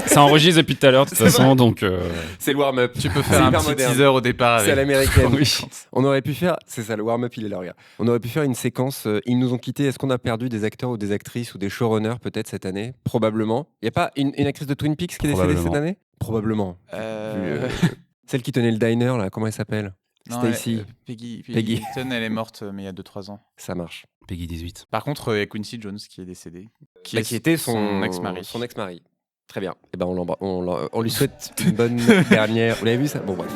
Ça enregistre depuis tout à l'heure, de toute façon, donc... C'est le warm-up. Tu peux faire un petit teaser au départ. C'est à l'américaine. Oui. On aurait pu faire... C'est ça, le warm-up, il est là, regarde. On aurait pu faire une séquence... ils nous ont quittés. Est-ce qu'on a perdu des acteurs ou des actrices ou des showrunners peut-être cette année ? Probablement. Il n'y a pas une actrice de Twin Peaks qui est décédée cette année ? Probablement. Celle qui tenait le diner, là, comment elle s'appelle ? Stacy. Peggy Peggy. Hilton, elle est morte mais il y a 2-3 ans. Ça marche. Peggy 18. Par contre, il y a Quincy Jones qui est décédé. Qui était son ex-mari. Son ex-mari. Très bien. Et ben on lui souhaite une bonne dernière. Vous l'avez vu ça ? Bon bref.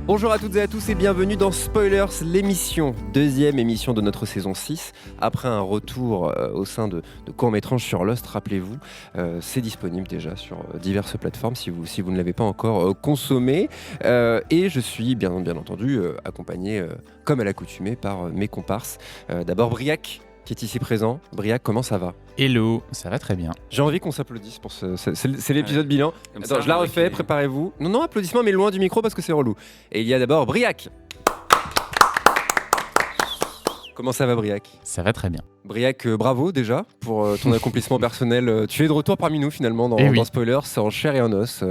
Bonjour à toutes et à tous et bienvenue dans Spoilers, l'émission, deuxième émission de notre saison 6. Après un retour au sein de court-métrage sur Lost, rappelez-vous, c'est disponible déjà sur diverses plateformes si vous ne l'avez pas encore consommé. Et je suis bien entendu accompagné, comme à l'accoutumée, par mes comparses. D'abord Briac, qui est ici présent. Briac, comment ça va ? Hello, ça va très bien. J'ai envie qu'on s'applaudisse pour c'est l'épisode bilan. Comme Attends, ça, je la avec refais, les- préparez-vous. Non, applaudissements, mais loin du micro parce que c'est relou. Et il y a d'abord Briac. Comment ça va, Briac ? Ça va très bien. Briac, bravo déjà pour ton accomplissement personnel. Tu es de retour parmi nous finalement Eh oui. dans Spoilers, c'est en chair et en os.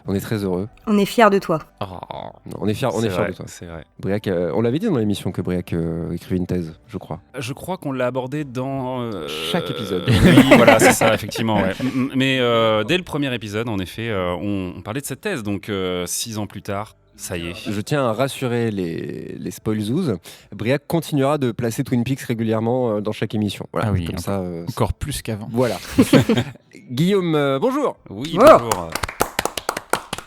On est très heureux. On est fiers de toi. Non, on est fiers de toi. C'est vrai. Briac, on l'avait dit dans l'émission que Briac écrivait une thèse, je crois. Je crois qu'on l'a abordé dans... Chaque épisode. Oui, voilà, c'est ça, effectivement. Ouais. Mais dès le premier épisode, en effet, on parlait de cette thèse. Donc, 6 ans plus tard, ça y est. Je tiens à rassurer les spoilzoos. Briac continuera de placer Twin Peaks régulièrement dans chaque émission. Voilà, Ah oui, comme encore- ça. Encore plus qu'avant. Voilà. Guillaume, bonjour. Oui, Oh bonjour.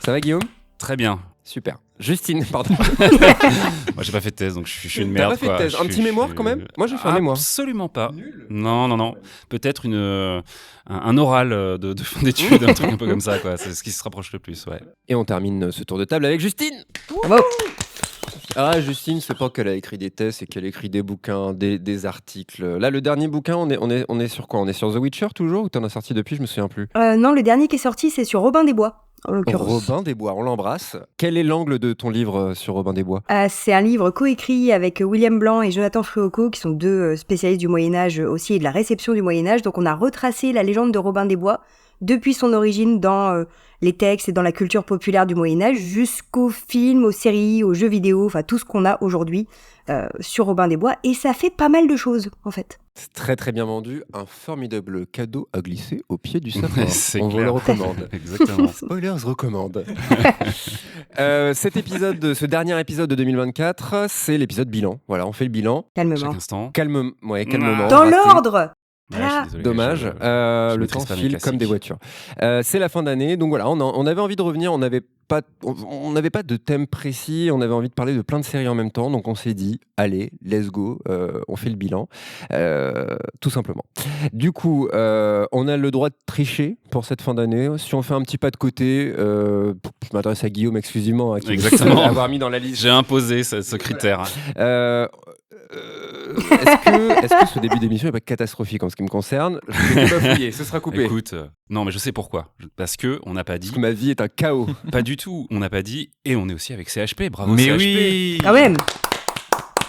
Ça va Guillaume ? Très bien. Super. Justine, pardon. Moi, j'ai pas fait de thèse, donc je suis une T'as merde. pas fait de quoi. thèse. Un petit mémoire quand même ? Moi j'ai fait un mémoire. Absolument pas. Non. Peut-être un oral de fin d'études, un truc un peu comme ça, quoi. C'est ce qui se rapproche le plus, ouais. Et on termine ce tour de table avec Justine. Bravo. Ah, Justine, c'est pas qu'elle a écrit des thèses, c'est qu'elle écrit des bouquins, des articles. Là, le dernier bouquin, on est sur quoi ? On est sur The Witcher toujours ou t'en as sorti depuis ? Je me souviens plus. Non, le dernier qui est sorti, c'est sur Robin des Bois, en l'occurrence. Robin des Bois, on l'embrasse. Quel est l'angle de ton livre sur Robin des Bois ? C'est un livre coécrit avec William Blanc et Jonathan Fruoco, qui sont deux spécialistes du Moyen-Âge aussi et de la réception du Moyen-Âge. Donc on a retracé la légende de Robin des Bois depuis son origine dans les textes et dans la culture populaire du Moyen-Âge jusqu'aux films, aux séries, aux jeux vidéo, enfin tout ce qu'on a aujourd'hui sur Robin des Bois. Et ça fait pas mal de choses, en fait. C'est très très bien vendu. Un formidable cadeau à glisser au pied du sapin. C'est On vous clair. le recommande. Exactement. Spoilers recommande. Cet épisode, ce dernier épisode de 2024, c'est l'épisode bilan. Voilà, on fait le bilan. Calmement. Chaque instant. Calmement. Dans raté. l'ordre. Ouais, Voilà. je suis désolé, Dommage, je le maîtrise temps pas mes file classiques. comme des voitures. C'est la fin d'année, donc voilà, on avait envie de revenir, on n'avait pas de thème précis, on avait envie de parler de plein de séries en même temps, donc on s'est dit, allez, let's go, on fait le bilan, tout simplement. Du coup, on a le droit de tricher pour cette fin d'année. Si on fait un petit pas de côté, je m'adresse à Guillaume exclusivement, qui Exactement. l'avoir mis dans la liste. J'ai imposé ce critère. Est-ce que ce début d'émission n'est pas catastrophique en ce qui me concerne ? Je ne vais pas fouiller, ce sera coupé. Écoute, non, mais je sais pourquoi. Parce que on n'a pas dit, Parce que ma vie est un chaos. pas du tout. On n'a pas dit, et on est aussi avec CHP. Bravo. Mais CHP. oui. Quand même.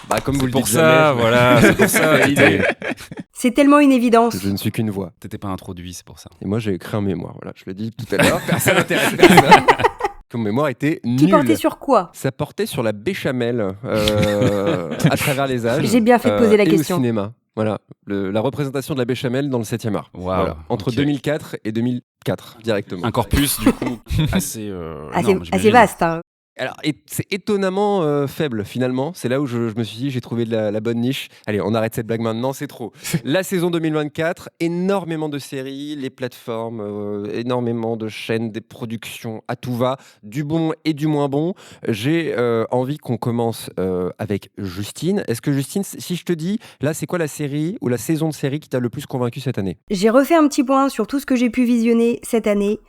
Bah, comme vous C'est le pour dites ça, jamais, voilà. C'est pour ça. Validé. C'est tellement une évidence. je ne suis qu'une voix. T'étais pas introduit, c'est pour ça. Et moi, j'ai écrit un mémoire. Voilà, je l'ai dit tout à l'heure. Personne n'intéresse personne. Mon mémoire était Qui nul. portait sur quoi ? Ça portait sur la béchamel à travers les âges. J'ai bien fait de poser la et question. au cinéma. Voilà, la représentation de la béchamel dans le 7e art. Waouh, Voilà, entre ok. 2004 et 2004, directement. Un corpus, du coup, assez. Assez, énorme, assez j'imagine. vaste. Hein. Alors, c'est étonnamment faible finalement. C'est là où je me suis dit, j'ai trouvé la bonne niche. Allez, on arrête cette blague maintenant, c'est trop. La saison 2024, énormément de séries, les plateformes, énormément de chaînes, des productions à tout va, du bon et du moins bon. J'ai envie qu'on commence avec Justine. Est-ce que Justine, si je te dis, là, c'est quoi la série ou la saison de série qui t'a le plus convaincu cette année ? J'ai refait un petit point sur tout ce que j'ai pu visionner cette année.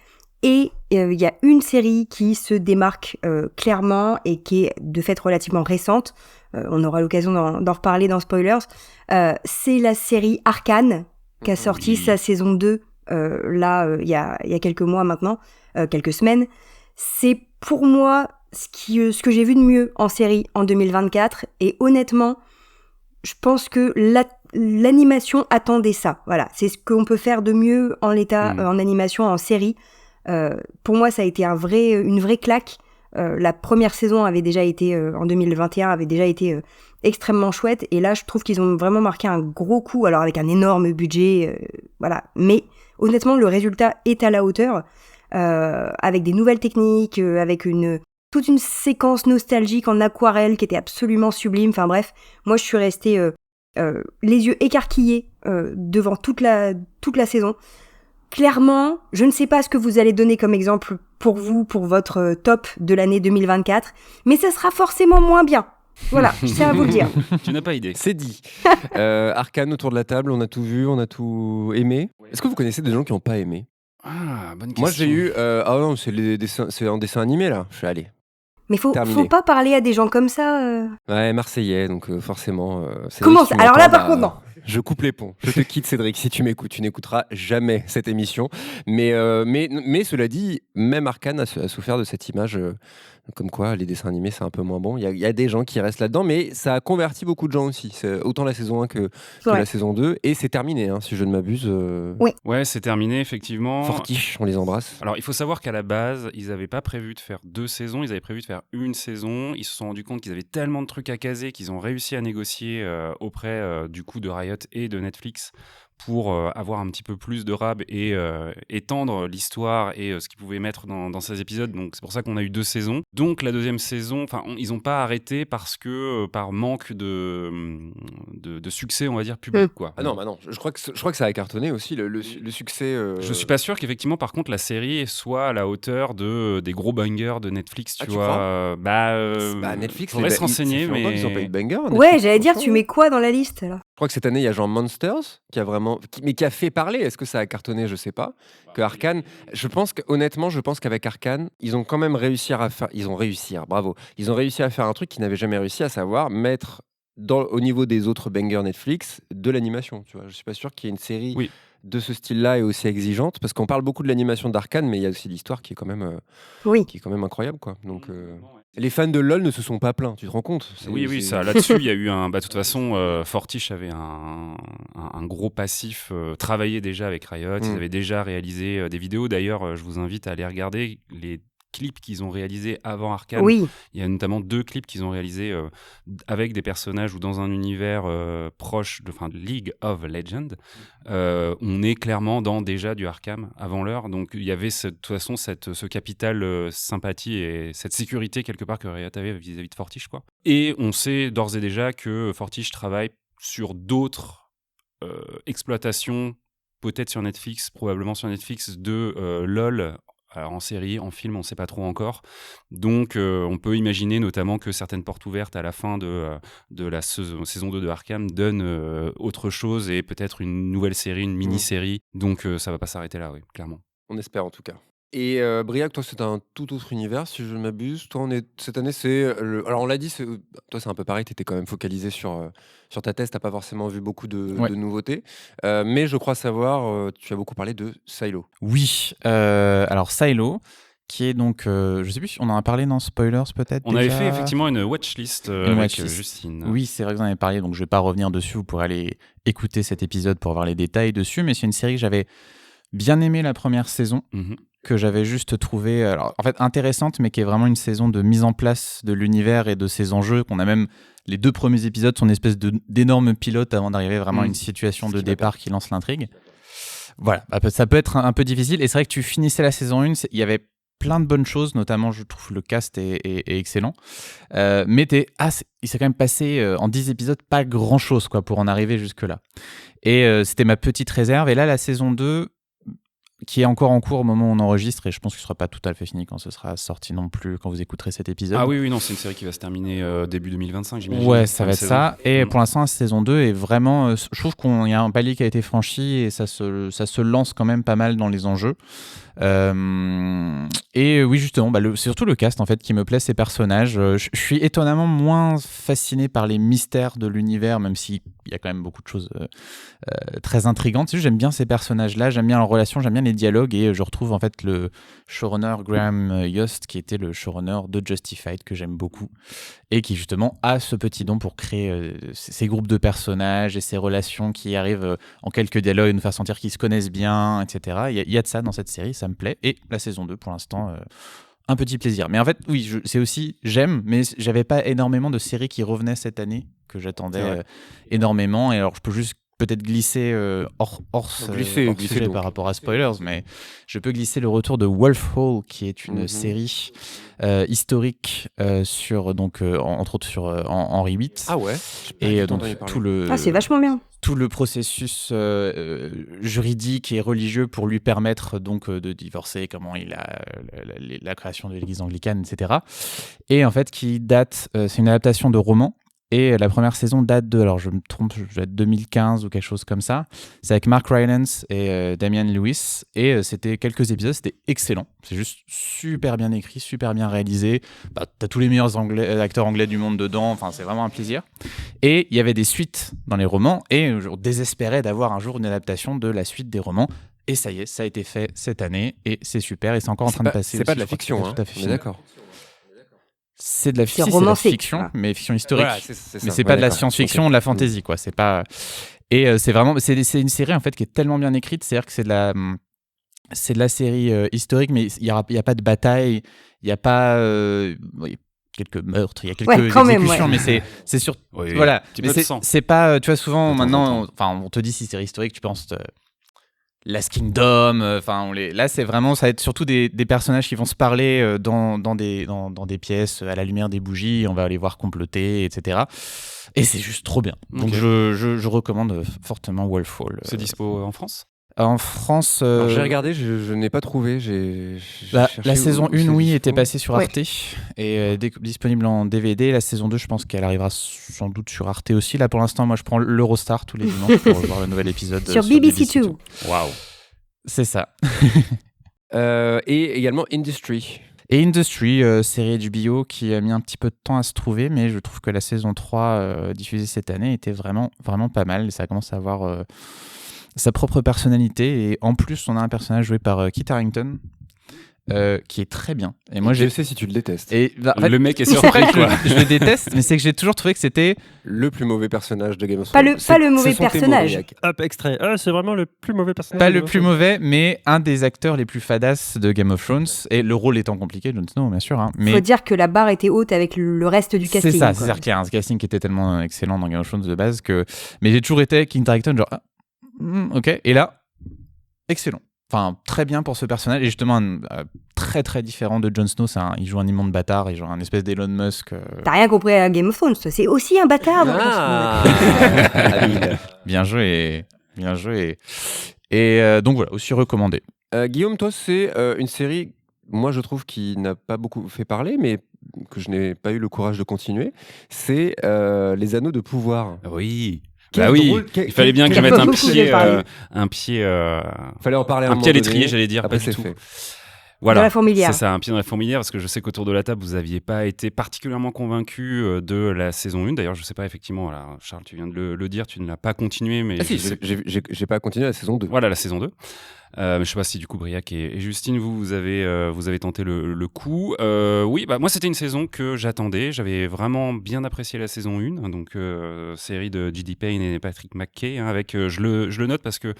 Et il y a une série qui se démarque clairement et qui est de fait relativement récente. On aura l'occasion d'en reparler dans Spoilers. C'est la série Arcane qui a sorti sa saison 2 il y a quelques mois maintenant, quelques semaines. C'est pour moi ce que j'ai vu de mieux en série en 2024. Et honnêtement, je pense que l'animation attendait ça. Voilà, c'est ce qu'on peut faire de mieux en l'état, en animation, en série. Pour moi, ça a été une vraie claque. La première saison avait déjà été, en 2021, avait déjà été extrêmement chouette. Et là, je trouve qu'ils ont vraiment marqué un gros coup, alors avec un énorme budget, voilà. Mais honnêtement, le résultat est à la hauteur, avec des nouvelles techniques, avec toute une séquence nostalgique en aquarelle qui était absolument sublime. Enfin bref, moi je suis restée les yeux écarquillés devant toute la saison. Clairement, je ne sais pas ce que vous allez donner comme exemple pour vous, pour votre top de l'année 2024, mais ça sera forcément moins bien. Voilà, je tiens à vous le dire. Tu n'as pas idée. C'est dit. Arcane, autour de la table, on a tout vu, on a tout aimé. Est-ce que vous connaissez des gens qui n'ont pas aimé ? Ah, bonne question. Moi j'ai eu... ah non, c'est un dessin animé là. Je suis allé. Mais faut Terminé. pas parler à des gens comme ça. Ouais, Marseillais, donc forcément... Cédric, Comment si ça ? tu Alors là, m'entends, par contre, non. Je coupe les ponts. Je te quitte, Cédric. Si tu m'écoutes, tu n'écouteras jamais cette émission. Mais cela dit, même Arcane a souffert de cette image comme quoi les dessins animés, c'est un peu moins bon. Il y a des gens qui restent là-dedans, mais ça a converti beaucoup de gens aussi. C'est autant la saison 1 que la saison 2. Et c'est terminé, hein, si je ne m'abuse. Oui. Ouais, c'est terminé, effectivement. Fortiche, on les embrasse. Alors, il faut savoir qu'à la base, ils n'avaient pas prévu de faire 2 saisons, ils avaient prévu de faire une saison. Ils se sont rendus compte qu'ils avaient tellement de trucs à caser qu'ils ont réussi à négocier auprès du coup de Riot et de Netflix pour avoir un petit peu plus de rab et étendre l'histoire et ce qu'ils pouvaient mettre dans ces épisodes. Donc c'est pour ça qu'on a eu 2 saisons. Donc la deuxième saison, ils n'ont pas arrêté parce que par manque de succès, on va dire, public. Quoi. Ah non, bah non. Je crois que ça a cartonné aussi, le succès. Je suis pas sûr qu'effectivement, par contre, la série soit à la hauteur des gros bangers de Netflix, tu vois. Netflix, faudrait se renseigner, mais ils ont pas eu de banger. Netflix, Ouais, j'allais dire, tu mets quoi dans la liste là ? Je crois que cette année, il y a genre Monsters qui a fait parler. Est-ce que ça a cartonné ? Je sais pas. Que Arcane, je pense qu'avec Arcane, ils ont quand même réussi à faire. Ils ont réussi à faire un truc qu'ils n'avaient jamais réussi, à savoir mettre au niveau des autres bangers Netflix de l'animation. Tu vois, je suis pas sûr qu'il y ait une série de ce style-là et aussi exigeante, parce qu'on parle beaucoup de l'animation d'Arcane, mais il y a aussi l'histoire qui est quand même, incroyable, quoi. Donc. Les fans de LoL ne se sont pas plaints, tu te rends compte ? Oui, ça. Là-dessus, il y a eu un. De toute façon, Fortiche avait un gros passif travaillé déjà avec Riot. Ils avaient déjà réalisé des vidéos. D'ailleurs, je vous invite à aller regarder les clips qu'ils ont réalisés avant Arcane. Oui. Il y a notamment 2 clips qu'ils ont réalisés avec des personnages ou dans un univers proche de League of Legends. On est clairement dans déjà du Arkham avant l'heure. Donc il y avait de toute façon ce capital sympathie et cette sécurité quelque part que Riot avait vis-à-vis de Fortiche, quoi. Et on sait d'ores et déjà que Fortiche travaille sur d'autres exploitations, peut-être sur Netflix, probablement sur Netflix, de LoL. Alors en série, en film, on ne sait pas trop encore. Donc, on peut imaginer notamment que certaines portes ouvertes à la fin de la saison 2 de Arkham donnent autre chose et peut-être une nouvelle série, une mini-série. Donc, ça ne va pas s'arrêter là, oui, clairement. On espère en tout cas. Et Briac, toi, c'est un tout autre univers, si je ne m'abuse. Toi, cette année, alors, on l'a dit, toi, c'est un peu pareil, tu étais quand même focalisé sur ta thèse, tu n'as pas forcément vu beaucoup de nouveautés. Mais je crois savoir, tu as beaucoup parlé de Silo. Oui, alors Silo, qui est donc, je sais plus si on en a parlé dans Spoilers peut-être. On avait fait effectivement une watchlist avec Justine. Oui, c'est vrai que vous en avez parlé, donc je vais pas revenir dessus, vous pourrez aller écouter cet épisode pour voir les détails dessus, mais c'est une série que j'avais bien aimé la première saison, que j'avais juste trouvé en fait intéressante, mais qui est vraiment une saison de mise en place de l'univers et de ses enjeux, qu'on a même, les 2 premiers épisodes sont une espèce d'énorme pilote avant d'arriver vraiment à une situation de départ qui lance l'intrigue. Voilà, ça peut être un peu difficile, et c'est vrai que tu finissais la saison 1, il y avait plein de bonnes choses, notamment je trouve le cast est excellent, mais il s'est quand même passé en 10 épisodes pas grand chose quoi, pour en arriver jusque là, et c'était ma petite réserve. Et là la saison 2, qui est encore en cours au moment où on enregistre, et je pense qu'il ne sera pas tout à fait fini quand ce sera sorti non plus, quand vous écouterez cet épisode. Ah oui, non, c'est une série qui va se terminer début 2025, j'imagine. Ouais, ça va être ça. Et pour l'instant, la saison 2 est vraiment... je trouve qu'il y a un palier qui a été franchi, et ça se lance quand même pas mal dans les enjeux. Et oui, justement, c'est surtout le cast en fait qui me plaît, ces personnages. Je suis étonnamment moins fasciné par les mystères de l'univers, même s'il y a quand même beaucoup de choses très intrigantes. C'est juste, j'aime bien ces personnages-là, j'aime bien leurs relations, j'aime bien les dialogues, et je retrouve en fait le showrunner Graham Yost, qui était le showrunner de Justified, que j'aime beaucoup, et qui justement a ce petit don pour créer ces groupes de personnages et ces relations qui arrivent en quelques dialogues, nous faire sentir qu'ils se connaissent bien, etc. Il y a de ça dans cette série, ça me plaît. Et la saison 2, pour l'instant, un petit plaisir. Mais en fait, oui, c'est aussi, j'aime, mais j'avais pas énormément de séries qui revenaient cette année, que j'attendais énormément. Et alors, je peux juste peut-être glisser hors sujet par rapport à spoilers, mais je peux glisser le retour de Wolf Hall, qui est une série historique sur, donc, entre autres sur Henri VIII. Ah ouais. Et donc tout le c'est vachement bien. Tout le processus juridique et religieux pour lui permettre donc de divorcer, comment il a la création de l'église anglicane, etc. Et en fait, qui date, c'est une adaptation de roman. Et la première saison date de, alors je me trompe, je vais être 2015 ou quelque chose comme ça. C'est avec Mark Rylance et Damian Lewis. Et c'était quelques épisodes, c'était excellent. C'est juste super bien écrit, super bien réalisé. T'as tous les meilleurs acteurs anglais du monde dedans. Enfin, c'est vraiment un plaisir. Et il y avait des suites dans les romans. Et je désespérais d'avoir un jour une adaptation de la suite des romans. Et ça y est, ça a été fait cette année. Et c'est super. Et c'est encore en train de passer. C'est pas de la fiction, hein. On est d'accord. C'est de la fiction, mais fiction historique. Voilà, mais c'est pas de la science-fiction, de la fantasy, quoi. C'est pas. Et c'est vraiment, c'est une série en fait qui est tellement bien écrite, c'est-à-dire que c'est de la série historique, mais il y a pas de bataille, il y a pas. Quelques meurtres, il y a quelques exécutions, mais c'est sur. Oui, voilà. Mais c'est pas. Tu vois, souvent maintenant, on te dit si c'est série historique, tu penses. Last Kingdom, là c'est vraiment, ça va être surtout des personnages qui vont se parler dans des pièces à la lumière des bougies, on va les voir comploter, etc. Et c'est juste trop bien. Donc je recommande fortement Wolf Hall. C'est dispo en France ? En France... Alors, j'ai regardé, je n'ai pas trouvé. La saison 1, oui, était passée sur Arte et disponible en DVD. La saison 2, je pense qu'elle arrivera sans doute sur Arte aussi. Là, pour l'instant, moi, je prends l'Eurostar tous les dimanches pour voir le nouvel épisode. Sur BBC Two. Waouh. C'est ça. Et également Industry. Et Industry, série HBO qui a mis un petit peu de temps à se trouver, mais je trouve que la saison 3 diffusée cette année était vraiment, vraiment pas mal. Ça commence à avoir... sa propre personnalité, et en plus on a un personnage joué par Kit Harington qui est très bien. Et moi je sais si tu le détestes. Et le mec est surpris, quoi. Je le déteste, mais c'est que j'ai toujours trouvé que c'était le plus mauvais personnage de Game of Thrones. Pas le mauvais personnage. Hop, extrait. C'est vraiment le plus mauvais personnage. Pas le plus mauvais, mais un des acteurs les plus fadas de Game of Thrones, et le rôle étant compliqué, Jon Snow bien sûr. Mais faut dire que la barre était haute avec le reste du casting. C'est ça, c'est-à-dire qu'il y a un casting qui était tellement excellent dans Game of Thrones de base que. Mais j'ai toujours été Kit Harington, genre. Ok, et là, excellent. Enfin, très bien pour ce personnage, et justement très très différent de Jon Snow. Il joue un immonde bâtard, il joue un espèce d'Elon Musk. T'as rien compris à Game of Thrones, c'est aussi un bâtard. Bien joué, bien joué. Et donc voilà, aussi recommandé. Guillaume, toi, c'est une série, moi je trouve, qui n'a pas beaucoup fait parler, mais que je n'ai pas eu le courage de continuer. C'est Les Anneaux de Pouvoir. Oui. Il fallait bien que je mette un pied fallait en parler un pied à l'étrier, j'allais dire. Après, pas du tout. Fait. Voilà, dans la fourmilière. C'est ça, un pied dans la fourmilière, parce que je sais qu'autour de la table, vous n'aviez pas été particulièrement convaincu de la saison 1. D'ailleurs, je ne sais pas, effectivement, alors, Charles, tu viens de le dire, tu ne l'as pas continué. Mais j'ai pas continué la saison 2. Voilà, la saison 2. Mais je ne sais pas si du coup Briac et Justine, vous avez tenté le coup. Oui, moi c'était une saison que j'attendais. J'avais vraiment bien apprécié la saison 1, donc série de J.D. Payne et Patrick McKay. Avec, je le note parce que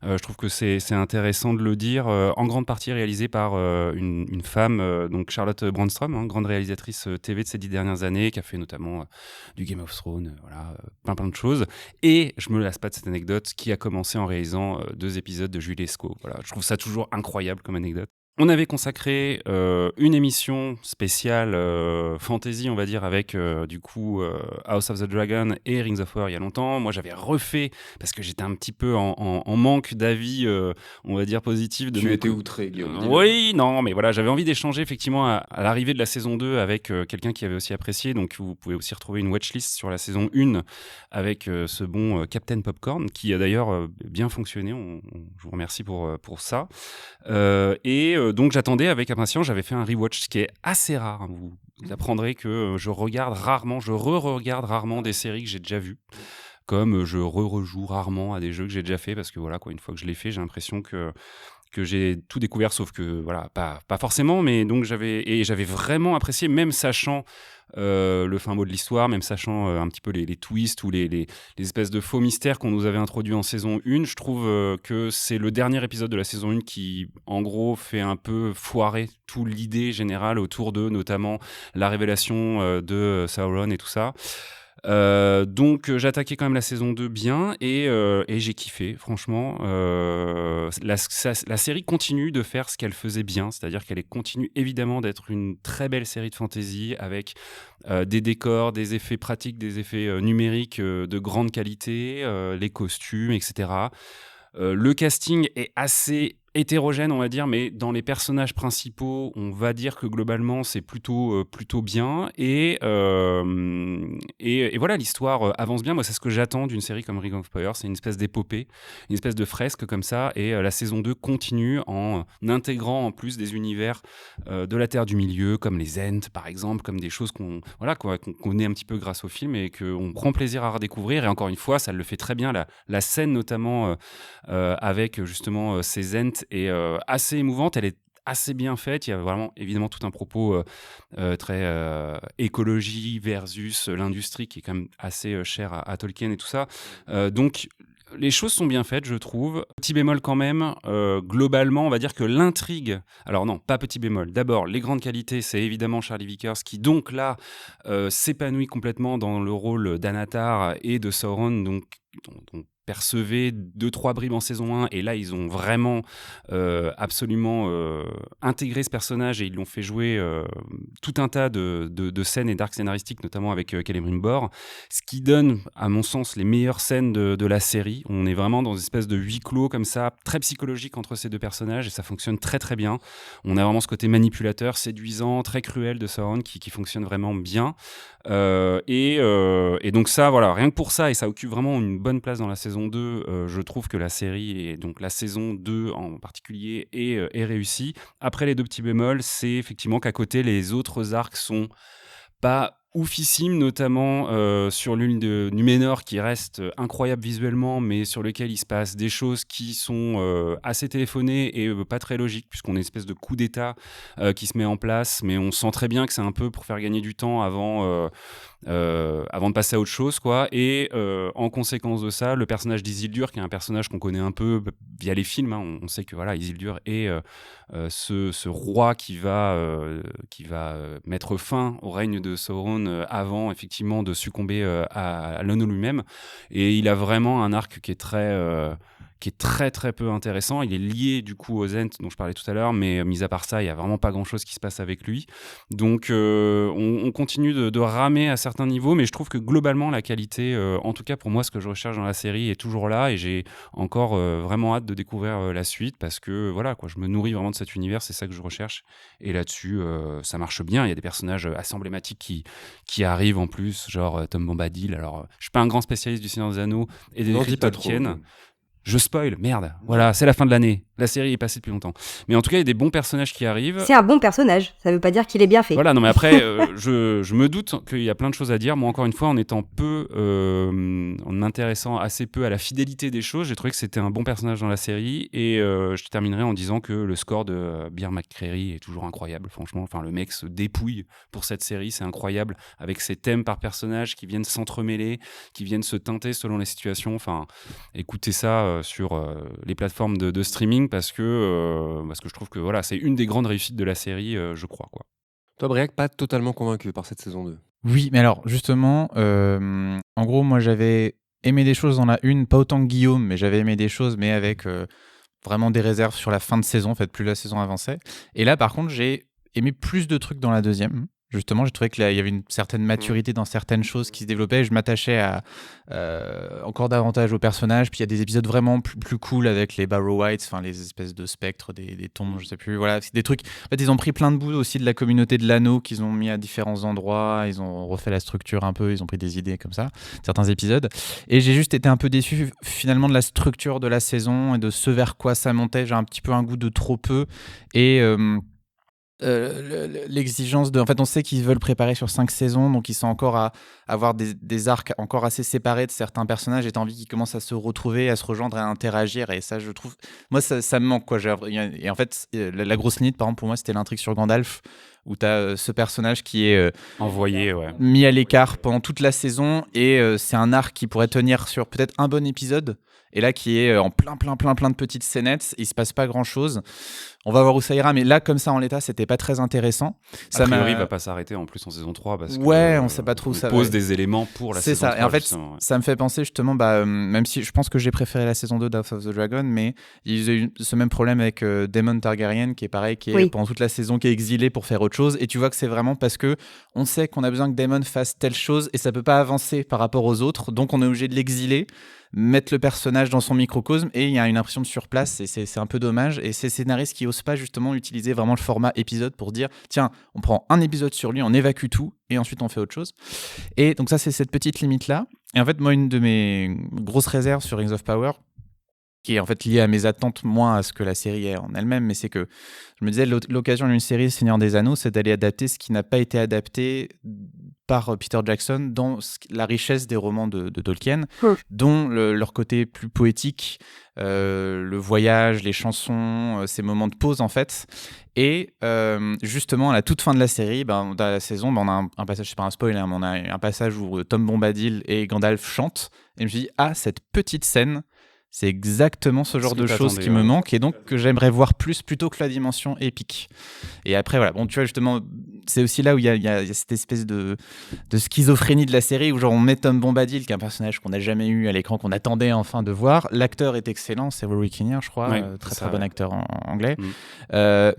je trouve que c'est intéressant de le dire, en grande partie réalisé par une femme, donc Charlotte Brandstrom, grande réalisatrice TV de ces 10 dernières années, qui a fait notamment du Game of Thrones, plein de choses. Et je me lasse pas de cette anecdote, qui a commencé en réalisant 2 épisodes de Jules Lescaut. Voilà, je trouve ça toujours incroyable comme anecdote. On avait consacré une émission spéciale fantasy, on va dire, avec du coup House of the Dragon et Rings of War il y a longtemps. Moi, j'avais refait, parce que j'étais un petit peu en manque d'avis, on va dire, positifs. Tu étais outré, Guillaume. Oui, non, mais voilà, j'avais envie d'échanger effectivement à l'arrivée de la saison 2 avec quelqu'un qui avait aussi apprécié. Donc, vous pouvez aussi retrouver une watchlist sur la saison 1 avec ce bon Captain Popcorn, qui a d'ailleurs bien fonctionné. Je vous remercie pour ça. Donc j'attendais avec impatience, j'avais fait un rewatch, ce qui est assez rare. Vous apprendrez que je re-regarde rarement des séries que j'ai déjà vues, comme je rejoue rarement à des jeux que j'ai déjà fait, parce que voilà, quoi, une fois que je l'ai fait, j'ai l'impression que j'ai tout découvert, sauf que voilà, pas forcément, mais donc j'avais vraiment apprécié, même sachant le fin mot de l'histoire, même sachant un petit peu les twists ou les espèces de faux mystères qu'on nous avait introduits en saison 1. Je trouve que c'est le dernier épisode de la saison 1 qui, en gros, fait un peu foirer toute l'idée générale autour de, notamment, la révélation de Sauron et tout ça. Donc j'ai attaqué quand même la saison 2 bien et j'ai kiffé, franchement. La série continue de faire ce qu'elle faisait bien, c'est-à-dire qu'elle continue évidemment d'être une très belle série de fantasy avec des décors, des effets pratiques, des effets numériques de grande qualité, les costumes, etc. Le casting est assez hétérogène, on va dire, mais dans les personnages principaux, on va dire que globalement, c'est plutôt bien. Et voilà, l'histoire avance bien. Moi, c'est ce que j'attends d'une série comme Ring of Fire. C'est une espèce d'épopée, une espèce de fresque comme ça. Et la saison 2 continue en intégrant en plus des univers de la Terre du Milieu, comme les Ents, par exemple, comme des choses qu'on connaît un petit peu grâce au film et qu'on prend plaisir à redécouvrir. Et encore une fois, ça le fait très bien. La scène, notamment, avec justement ces Ents, est assez émouvante, elle est assez bien faite, il y a vraiment évidemment tout un propos très écologie versus l'industrie qui est quand même assez cher à Tolkien et tout ça, donc les choses sont bien faites, je trouve. Petit bémol quand même, globalement, on va dire que l'intrigue... Alors non, pas petit bémol. D'abord, les grandes qualités, c'est évidemment Charlie Vickers qui, donc là, s'épanouit complètement dans le rôle d'Anatar et de Sauron, donc percevait 2-3 bribes en saison 1 et là ils ont vraiment absolument intégré ce personnage et ils l'ont fait jouer tout un tas de scènes et d'arcs scénaristiques, notamment avec Celebrimbor, ce qui donne à mon sens les meilleures scènes de la série. On est vraiment dans une espèce de huis clos comme ça, très psychologique entre ces deux personnages et ça fonctionne très très bien. On a vraiment ce côté manipulateur, séduisant, très cruel de Sauron qui fonctionne vraiment bien. Et donc ça, voilà, rien que pour ça, et ça occupe vraiment une bonne place dans la saison 2, je trouve que la série, et donc la saison 2 en particulier, est réussie. Après, les deux petits bémols, c'est effectivement qu'à côté, les autres arcs sont pas oufissime, notamment sur l'île de Numénor qui reste incroyable visuellement, mais sur lequel il se passe des choses qui sont assez téléphonées et pas très logiques, puisqu'on a une espèce de coup d'état qui se met en place, mais on sent très bien que c'est un peu pour faire gagner du temps avant de passer à autre chose, quoi. Et en conséquence de ça, le personnage d'Isildur, qui est un personnage qu'on connaît un peu via les films, hein, on sait que voilà, Isildur est ce roi qui va mettre fin au règne de Sauron avant effectivement de succomber à l'anneau lui-même, et il a vraiment un arc qui est très très peu intéressant. Il est lié du coup aux Ents dont je parlais tout à l'heure, mais mis à part ça, il n'y a vraiment pas grand-chose qui se passe avec lui. Donc on continue de ramer à certains niveaux, mais je trouve que globalement la qualité, en tout cas pour moi, ce que je recherche dans la série est toujours là, et j'ai encore vraiment hâte de découvrir la suite, parce que voilà, quoi, je me nourris vraiment de cet univers, c'est ça que je recherche, et là-dessus ça marche bien. Il y a des personnages assez emblématiques qui arrivent en plus, genre Tom Bombadil. Alors je suis pas un grand spécialiste du Seigneur des Anneaux et des écrits de Tolkien. Je spoil, merde. Voilà, c'est la fin de l'année. La série est passée depuis longtemps. Mais en tout cas, il y a des bons personnages qui arrivent. C'est un bon personnage, ça veut pas dire qu'il est bien fait. Voilà, non mais après, je me doute qu'il y a plein de choses à dire. Moi, encore une fois, en étant en m'intéressant assez peu à la fidélité des choses, j'ai trouvé que c'était un bon personnage dans la série. Et je terminerai en disant que le score de Bear McCreary est toujours incroyable, franchement. Enfin, le mec se dépouille pour cette série, c'est incroyable, avec ses thèmes par personnage qui viennent s'entremêler, qui viennent se teinter selon les situations. Enfin, écoutez ça sur les plateformes de streaming, parce que je trouve que voilà, c'est une des grandes réussites de la série, je crois, quoi. Toi, Briac, pas totalement convaincu par cette saison 2. Oui, mais alors justement, en gros, moi j'avais aimé des choses dans la une, pas autant que Guillaume, mais j'avais aimé des choses, mais avec vraiment des réserves sur la fin de saison, en fait, plus la saison avançait. Et là, par contre, j'ai aimé plus de trucs dans la deuxième. Justement, j'ai trouvé qu'il y avait une certaine maturité dans certaines choses qui se développaient. Je m'attachais à encore davantage aux personnages. Puis il y a des épisodes vraiment plus cool avec les Barrow Whites, enfin les espèces de spectres, des tombes, je sais plus. Voilà, c'est des trucs. En fait, ils ont pris plein de bouts aussi de la communauté de l'anneau qu'ils ont mis à différents endroits. Ils ont refait la structure un peu. Ils ont pris des idées comme ça, certains épisodes. Et j'ai juste été un peu déçu finalement de la structure de la saison et de ce vers quoi ça montait. J'ai un petit peu un goût de trop peu et l'exigence de... En fait, on sait qu'ils veulent préparer sur 5 saisons, donc ils sont encore à avoir des arcs encore assez séparés de certains personnages, et t'as envie qu'ils commencent à se retrouver, à se rejoindre, à interagir, et ça, je trouve... Moi, ça me manque, quoi. Et en fait, la grosse limite, par exemple, pour moi, c'était l'intrigue sur Gandalf, où t'as ce personnage qui est envoyé, mis à l'écart pendant toute la saison, et c'est un arc qui pourrait tenir sur peut-être un bon épisode, et là qui est en plein de petites scénettes, il se passe pas grand chose. On va voir où ça ira, mais là comme ça en l'état c'était pas très intéressant. A priori il va pas s'arrêter en plus en saison 3 parce on sait pas trop où ça pose des éléments pour la saison 3. C'est ça, et en fait ça me fait penser justement, même si je pense que j'ai préféré la saison 2 d'House of the Dragon, mais ils ont eu ce même problème avec Daemon Targaryen qui est pareil, qui est pendant toute la saison qui est exilé pour faire autre chose, et tu vois que c'est vraiment parce que on sait qu'on a besoin que Daemon fasse telle chose et ça peut pas avancer par rapport aux autres, donc on est obligé de l'exiler, mettre le personnage dans son microcosme, et il y a une impression de surplace, et c'est un peu dommage. Et ces scénaristes qui osent pas justement utiliser vraiment le format épisode pour dire tiens, on prend un épisode sur lui, on évacue tout et ensuite on fait autre chose. Et donc ça, c'est cette petite limite là. Et en fait, moi, une de mes grosses réserves sur Rings of Power, qui est en fait liée à mes attentes, moins à ce que la série est en elle-même, mais c'est que je me disais l'occasion d'une série Seigneur des Anneaux, c'est d'aller adapter ce qui n'a pas été adapté par Peter Jackson dans la richesse des romans de Tolkien, dont leur côté plus poétique, le voyage, les chansons, ces moments de pause en fait. Et justement à la toute fin de la série, dans la saison, on a un passage, c'est pas un spoil, mais on a un passage où Tom Bombadil et Gandalf chantent, et je me suis dit cette petite scène, c'est exactement ce genre de choses qui me manque, et donc que j'aimerais voir plus plutôt que la dimension épique. Et après, voilà, bon, tu vois, justement, c'est aussi là où il y a cette espèce de schizophrénie de la série, où genre on met Tom Bombadil, qui est un personnage qu'on n'a jamais eu à l'écran, qu'on attendait enfin de voir. L'acteur est excellent, c'est Rory Kinnear, je crois, très bon acteur en anglais.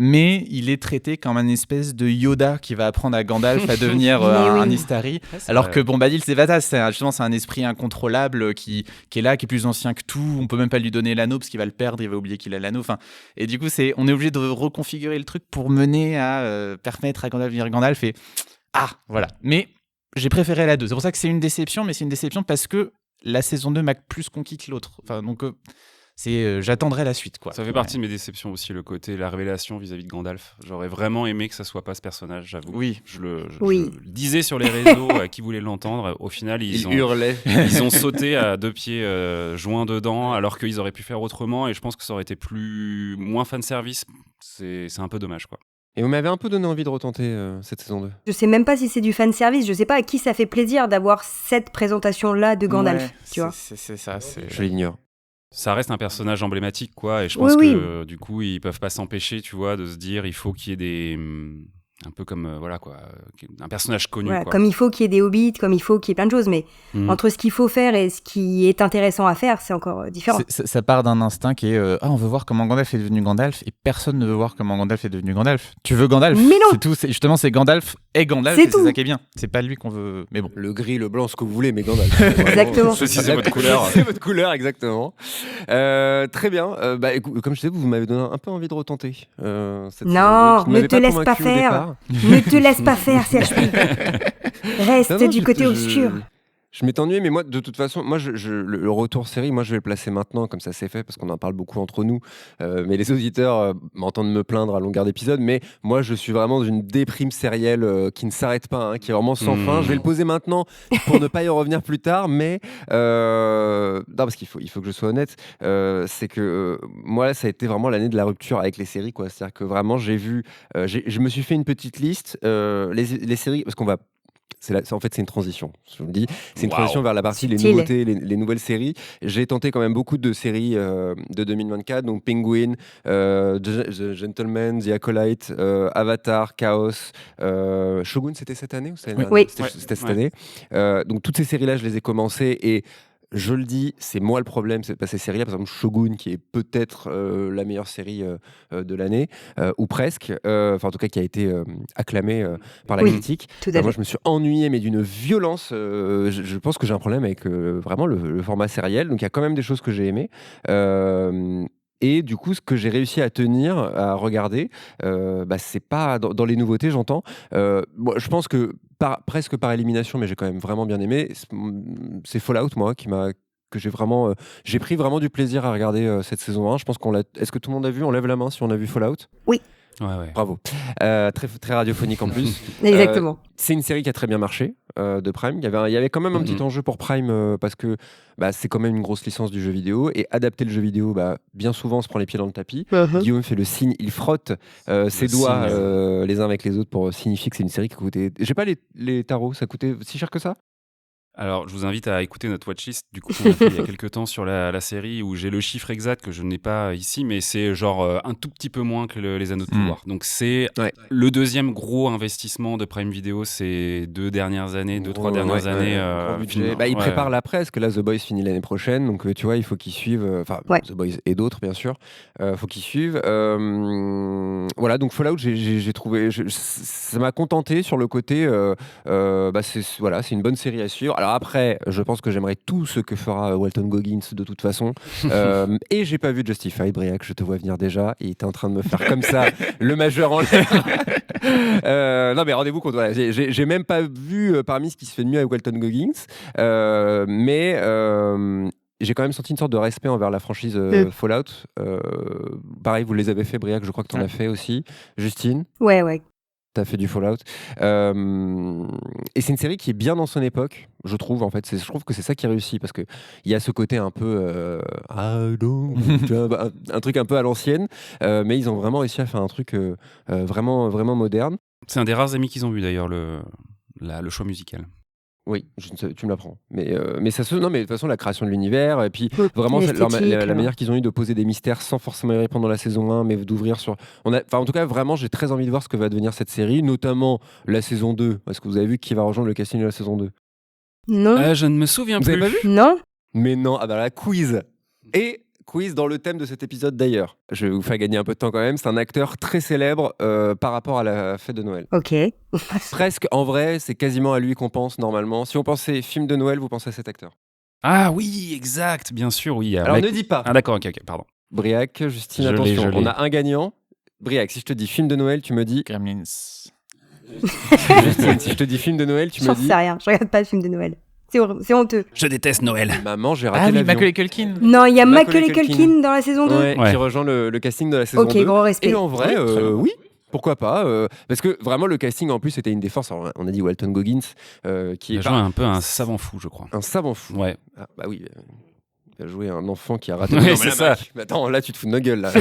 Mais il est traité comme un espèce de Yoda qui va apprendre à Gandalf à devenir un Istari, alors que Bombadil, c'est badass, justement, c'est un esprit incontrôlable qui est là, qui est plus ancien que tout. On peut même pas lui donner l'anneau parce qu'il va le perdre, il va oublier qu'il a l'anneau. Enfin, et du coup, on est obligé de reconfigurer le truc pour mener à permettre à Gandalf de devenir Gandalf. Et voilà. Mais j'ai préféré la 2. C'est pour ça que c'est une déception, mais c'est une déception parce que la saison 2 m'a plus conquis que l'autre. Enfin, donc j'attendrai la suite, quoi. Ça fait partie de mes déceptions aussi, le côté, la révélation vis-à-vis de Gandalf. J'aurais vraiment aimé que ça soit pas ce personnage, j'avoue. Oui. Je le disais sur les réseaux à qui voulait l'entendre. Au final, ils hurlaient. Ils ont sauté à 2 pieds joints dedans, alors qu'ils auraient pu faire autrement, et je pense que ça aurait été moins fanservice. C'est un peu dommage, quoi. Et vous m'avez un peu donné envie de retenter cette saison 2. Je sais même pas si c'est du fanservice, je sais pas à qui ça fait plaisir d'avoir cette présentation-là de Gandalf, tu vois. C'est ça, je l'ignore. Ça reste un personnage emblématique, quoi, et je pense que du coup ils peuvent pas s'empêcher, tu vois, de se dire il faut qu'il y ait des un peu comme un personnage connu, voilà, quoi. Comme il faut qu'il y ait des hobbits, comme il faut qu'il y ait plein de choses, mais entre ce qu'il faut faire et ce qui est intéressant à faire, c'est encore différent. Ça part d'un instinct qui est on veut voir comment Gandalf est devenu Gandalf, et personne ne veut voir comment Gandalf est devenu Gandalf. Tu veux Gandalf, mais non, c'est tout. Justement, c'est Gandalf et Gandalf, c'est ça qui est bien. C'est pas lui qu'on veut, mais bon. Le gris, le blanc, ce que vous voulez, mais Gandalf. Exactement. C'est votre couleur. C'est votre couleur, exactement. Très bien. Comme je disais, vous m'avez donné un peu envie de retenter. Cette non, ne te laisse pas faire. Ne te laisse pas faire, Serge. Reste du côté obscur. Je m'étais ennuyé, mais moi, de toute façon, le retour série, moi, je vais le placer maintenant, comme ça c'est fait, parce qu'on en parle beaucoup entre nous. Mais les auditeurs m'entendent me plaindre à longueur d'épisode, mais moi, je suis vraiment dans une déprime sérielle qui ne s'arrête pas, qui est vraiment sans fin. Je vais le poser maintenant pour ne pas y revenir plus tard, mais non, parce qu'il faut que je sois honnête, c'est que moi, là, ça a été vraiment l'année de la rupture avec les séries, quoi. C'est-à-dire que vraiment, je me suis fait une petite liste, les séries, parce qu'on va en fait, c'est une transition. Je vous le dis, c'est une transition vers la partie les nouveautés, les nouvelles séries. J'ai tenté quand même beaucoup de séries de 2024, donc Penguin, The Gentleman, The Acolyte, Avatar, Chaos, Shogun, c'était cette année ou Oui. C'était cette année. Donc toutes ces séries-là, je les ai commencées et je le dis, c'est moi le problème, c'est pas ces séries-là. Par exemple, Shogun, qui est peut-être la meilleure série de l'année, ou presque, enfin en tout cas qui a été acclamée par la critique. Tout à fait. Moi, je me suis ennuyé, mais d'une violence. Je pense que j'ai un problème avec vraiment le format sériel. Donc il y a quand même des choses que j'ai aimées. Et du coup, ce que j'ai réussi à tenir, à regarder, c'est pas dans les nouveautés, j'entends. Moi, je pense que presque par élimination, mais j'ai quand même vraiment bien aimé. C'est Fallout, moi, j'ai pris vraiment du plaisir à regarder cette saison 1. Je pense Est-ce que tout le monde a vu? On lève la main si on a vu Fallout. Oui. Ouais. Bravo. Très, très radiophonique en plus. Exactement. C'est une série qui a très bien marché de Prime. Il y avait quand même un petit enjeu pour Prime parce que c'est quand même une grosse licence du jeu vidéo. Et adapter le jeu vidéo, bien souvent, on se prend les pieds dans le tapis. Guillaume fait le signe, il frotte ses doigts les uns avec les autres pour signifier que c'est une série qui coûtait... J'ai pas les tarots, ça coûtait si cher que ça? Alors, je vous invite à écouter notre watchlist du coup qu'on a fait il y a quelques temps sur la série où j'ai le chiffre exact que je n'ai pas ici, mais c'est genre un tout petit peu moins que les Anneaux de pouvoir. Donc c'est le deuxième gros investissement de Prime Video ces 2 dernières années, 2-3 dernières années. Ils préparent l'après, parce que là The Boys finit l'année prochaine, donc tu vois, il faut qu'ils suivent. The Boys et d'autres bien sûr, faut qu'ils suivent. Voilà, donc Fallout, j'ai trouvé, ça m'a contenté sur le côté. C'est une bonne série à suivre. Alors après, je pense que j'aimerais tout ce que fera Walton Goggins de toute façon. Et j'ai pas vu Justified, Briac, je te vois venir déjà. Il était en train de me faire comme ça, le majeur en l'air. Non mais rendez-vous compte, voilà, j'ai même pas vu parmi ce qui se fait de mieux avec Walton Goggins. Mais j'ai quand même senti une sorte de respect envers la franchise Fallout. Pareil, vous les avez fait, Briac, je crois que tu en as fait aussi. Justine? Ouais. T'as fait du Fallout. Et c'est une série qui est bien dans son époque, je trouve. En fait, je trouve que c'est ça qui réussit parce qu'il y a ce côté un peu un truc un peu à l'ancienne, mais ils ont vraiment réussi à faire un truc vraiment, vraiment moderne. C'est un des rares amis qu'ils ont eu d'ailleurs, le choix musical. Oui, tu me l'apprends. Mais non, mais de toute façon, la création de l'univers, et puis vraiment la manière qu'ils ont eu de poser des mystères sans forcément y répondre dans la saison 1, mais d'ouvrir sur. En tout cas, vraiment, j'ai très envie de voir ce que va devenir cette série, notamment la saison 2. Est-ce que vous avez vu qui va rejoindre le casting de la saison 2? Non. Je ne me souviens plus. Vous avez pas vu? Non. Mais non, la quiz. Et quiz dans le thème de cet épisode d'ailleurs. Je vais vous faire gagner un peu de temps quand même. C'est un acteur très célèbre par rapport à la fête de Noël. Ok. Presque, en vrai, c'est quasiment à lui qu'on pense normalement. Si on pensait film de Noël, vous pensez à cet acteur. Ah oui, exact, bien sûr, oui. Alors ne dis pas. Ah d'accord, ok, pardon. Briac, Justine, attention, on a un gagnant. Briac, si je te dis film de Noël, tu me dis... Gremlins. Justine, si je te dis film de Noël, tu me dis... J'en sais rien, je regarde pas de film de Noël. C'est honteux. Je déteste Noël. Maman, j'ai raté l'avion. Macaulay Culkin. Non, il y a Macaulay Culkin dans la saison 2. Qui rejoint le casting de la saison 2. Ok, gros respect. Et en vrai, oui. Pourquoi pas parce que vraiment le casting en plus était une des forces. Alors, on a dit Walton Goggins qui est un peu un savant fou, je crois. Un savant fou. Ouais. Ah, bah oui. Il a joué un enfant qui a raté. Ouais, c'est ça. Mais attends, là tu te fous de notre gueule là.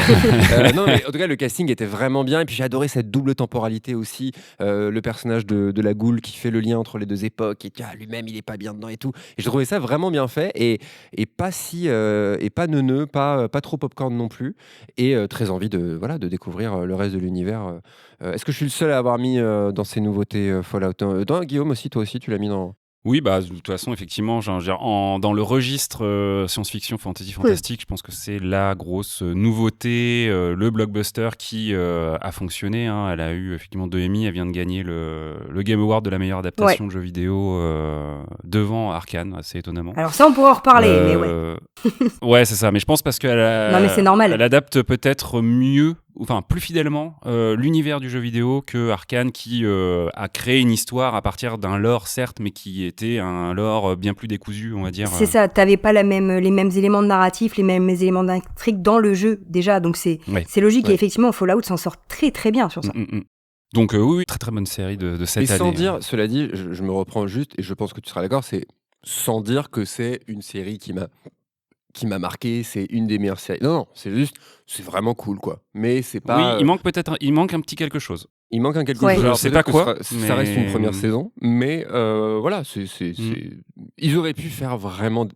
Non, mais en tout cas le casting était vraiment bien et puis j'ai adoré cette double temporalité aussi. Le personnage de la goule qui fait le lien entre les deux époques et lui-même il est pas bien dedans et tout. Et j'ai trouvé ça vraiment bien fait et pas si et pas neuneux, pas trop popcorn non plus et très envie de découvrir le reste de l'univers. Est-ce que je suis le seul à avoir mis dans ces nouveautés Fallout? Guillaume aussi, toi aussi tu l'as mis dans... Oui, de toute façon, effectivement, dans le registre science-fiction, fantasy, fantastique, je pense que c'est la grosse nouveauté, le blockbuster qui a fonctionné. Hein. Elle a eu effectivement 2 Emmy, elle vient de gagner le Game Award de la meilleure adaptation de jeu vidéo devant Arcane, assez étonnamment. Alors ça, on pourra en reparler, mais ouais. Ouais, c'est ça, mais je pense parce qu'elle non, mais c'est normal. Elle adapte peut-être mieux, enfin plus fidèlement, l'univers du jeu vidéo que Arcane qui a créé une histoire à partir d'un lore, certes, mais qui était un lore bien plus décousu, on va dire. C'est ça, t'avais pas les mêmes éléments de narratif, les mêmes éléments d'intrigue dans le jeu déjà, donc c'est logique et effectivement Fallout s'en sort très très bien sur ça. Donc oui, très très bonne série de cette année. Et sans dire, cela dit, je me reprends juste et je pense que tu seras d'accord, c'est sans dire que c'est une série qui m'a marqué, c'est une des meilleures séries. Non, c'est juste, c'est vraiment cool, quoi. Mais c'est pas... Oui, il manque un petit quelque chose. Il manque un quelque chose. Je sais pas quoi. Ça reste une première saison, mais voilà, ils auraient pu faire vraiment,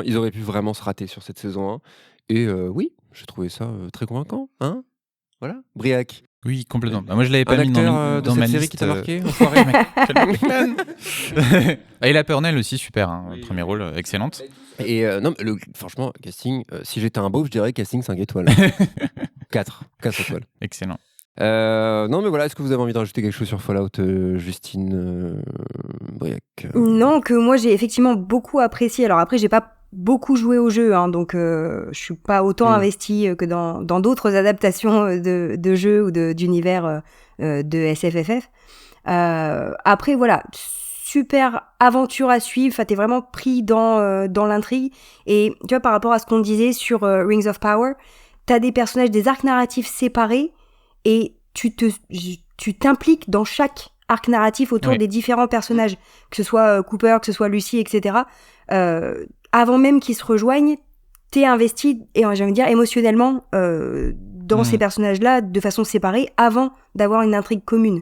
ils auraient pu vraiment se rater sur cette saison 1. Et oui, j'ai trouvé ça très convaincant, hein. Voilà, Briac. Oui, complètement. Moi, je l'avais pas mis dans ma série liste qui t'a marqué. Et la Purnell aussi, super. Hein, premier rôle, excellente. Et non, franchement, casting, si j'étais un beauf, je dirais casting 5 étoiles. 4 étoiles. Excellent. Non, mais voilà, est-ce que vous avez envie de rajouter quelque chose sur Fallout, Justine Briac Non, que moi j'ai effectivement beaucoup apprécié. Alors après, j'ai pas beaucoup joué au jeu, hein, donc je suis pas autant investie que dans d'autres adaptations de jeux ou d'univers de SFFF. Après, voilà, super aventure à suivre. Enfin, t'es vraiment pris dans l'intrigue. Et tu vois, par rapport à ce qu'on disait sur Rings of Power, t'as des personnages, des arcs narratifs séparés, et tu t'impliques dans chaque arc narratif autour des différents personnages, que ce soit Cooper, que ce soit Lucy, etc. Avant même qu'ils se rejoignent, t'es investi, et j'ai envie de dire émotionnellement, dans ces personnages-là de façon séparée, avant d'avoir une intrigue commune.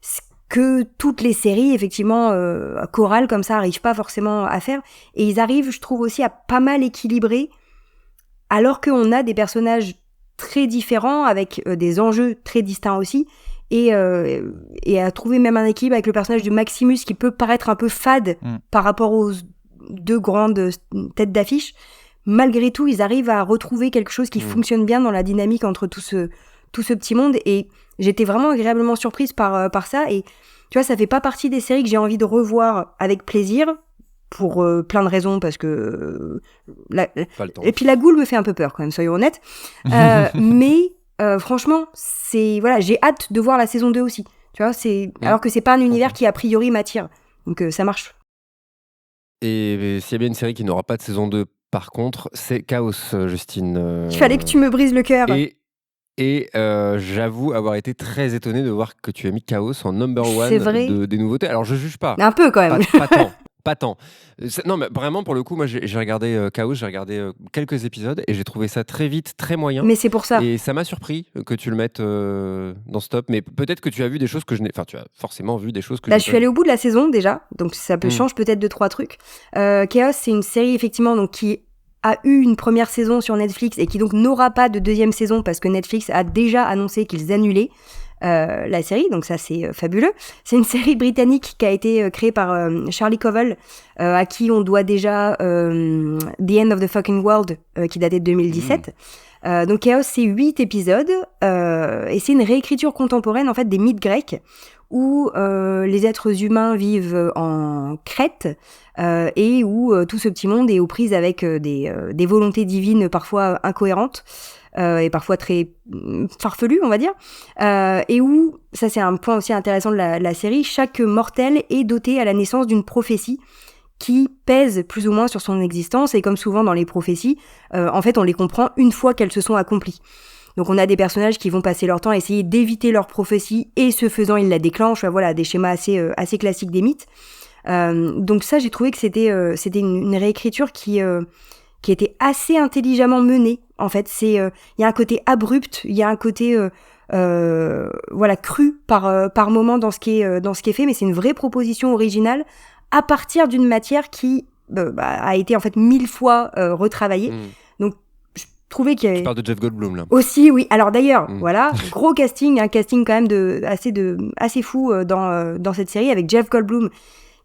Ce que toutes les séries, effectivement, chorales comme ça, arrivent pas forcément à faire. Et ils arrivent, je trouve aussi, à pas mal équilibrer, alors qu'on a des personnages très différents, avec des enjeux très distincts aussi, et à trouver même un équilibre avec le personnage de Maximus, qui peut paraître un peu fade par rapport aux deux grandes têtes d'affiche. Malgré tout, ils arrivent à retrouver quelque chose qui fonctionne bien dans la dynamique entre tout ce petit monde, et j'étais vraiment agréablement surprise par ça. Et tu vois, ça fait pas partie des séries que j'ai envie de revoir avec plaisir, pour plein de raisons, parce que et puis la goule me fait un peu peur quand même, soyons honnêtes. Mais franchement, voilà, j'ai hâte de voir la saison 2 aussi. Tu vois, alors que c'est pas un univers qui a priori m'attire. Donc ça marche. Et s'il y a bien une série qui n'aura pas de saison 2, par contre, c'est Chaos, Justine. Il fallait que tu me brises le cœur. Et j'avoue avoir été très étonné de voir que tu as mis Chaos en number one des nouveautés. Alors je juge pas. Un peu quand même. Pas tant. Non, mais vraiment, pour le coup, moi j'ai regardé Chaos, j'ai regardé quelques épisodes et j'ai trouvé ça très vite, très moyen. Mais c'est pour ça. Et ça m'a surpris que tu le mettes dans ce top. Mais peut-être que tu as vu des choses que je n'ai. Enfin, tu as forcément vu des choses que je suis allée au bout de la saison déjà, donc ça peut changer peut-être 2-3 trucs. Chaos, c'est une série effectivement donc, qui a eu une première saison sur Netflix et qui donc n'aura pas de deuxième saison parce que Netflix a déjà annoncé qu'ils annulaient la série, donc ça c'est fabuleux. C'est une série britannique qui a été créée par Charlie Covell, à qui on doit déjà The End of the Fucking World, qui datait de 2017. Donc Chaos, c'est 8 épisodes, et c'est une réécriture contemporaine en fait des mythes grecs, où les êtres humains vivent en Crète, et où tout ce petit monde est aux prises avec des volontés divines parfois incohérentes, et parfois très farfelues, on va dire, et où, ça c'est un point aussi intéressant de la série, chaque mortel est doté à la naissance d'une prophétie qui pèse plus ou moins sur son existence, et comme souvent dans les prophéties, en fait on les comprend une fois qu'elles se sont accomplies. Donc on a des personnages qui vont passer leur temps à essayer d'éviter leur prophétie, et ce faisant ils la déclenchent, voilà, des schémas assez classiques des mythes. Donc ça, j'ai trouvé que c'était une réécriture qui était assez intelligemment menée. En fait, il y a un côté abrupt, il y a un côté voilà, cru par moment dans ce qui est fait, mais c'est une vraie proposition originale à partir d'une matière qui a été en fait 1000 fois retravaillée. Donc je trouvais qu'il y avait... Tu parles de Jeff Goldblum là. Aussi, oui. Alors d'ailleurs, voilà, gros casting, un casting quand même assez fou dans cette série, avec Jeff Goldblum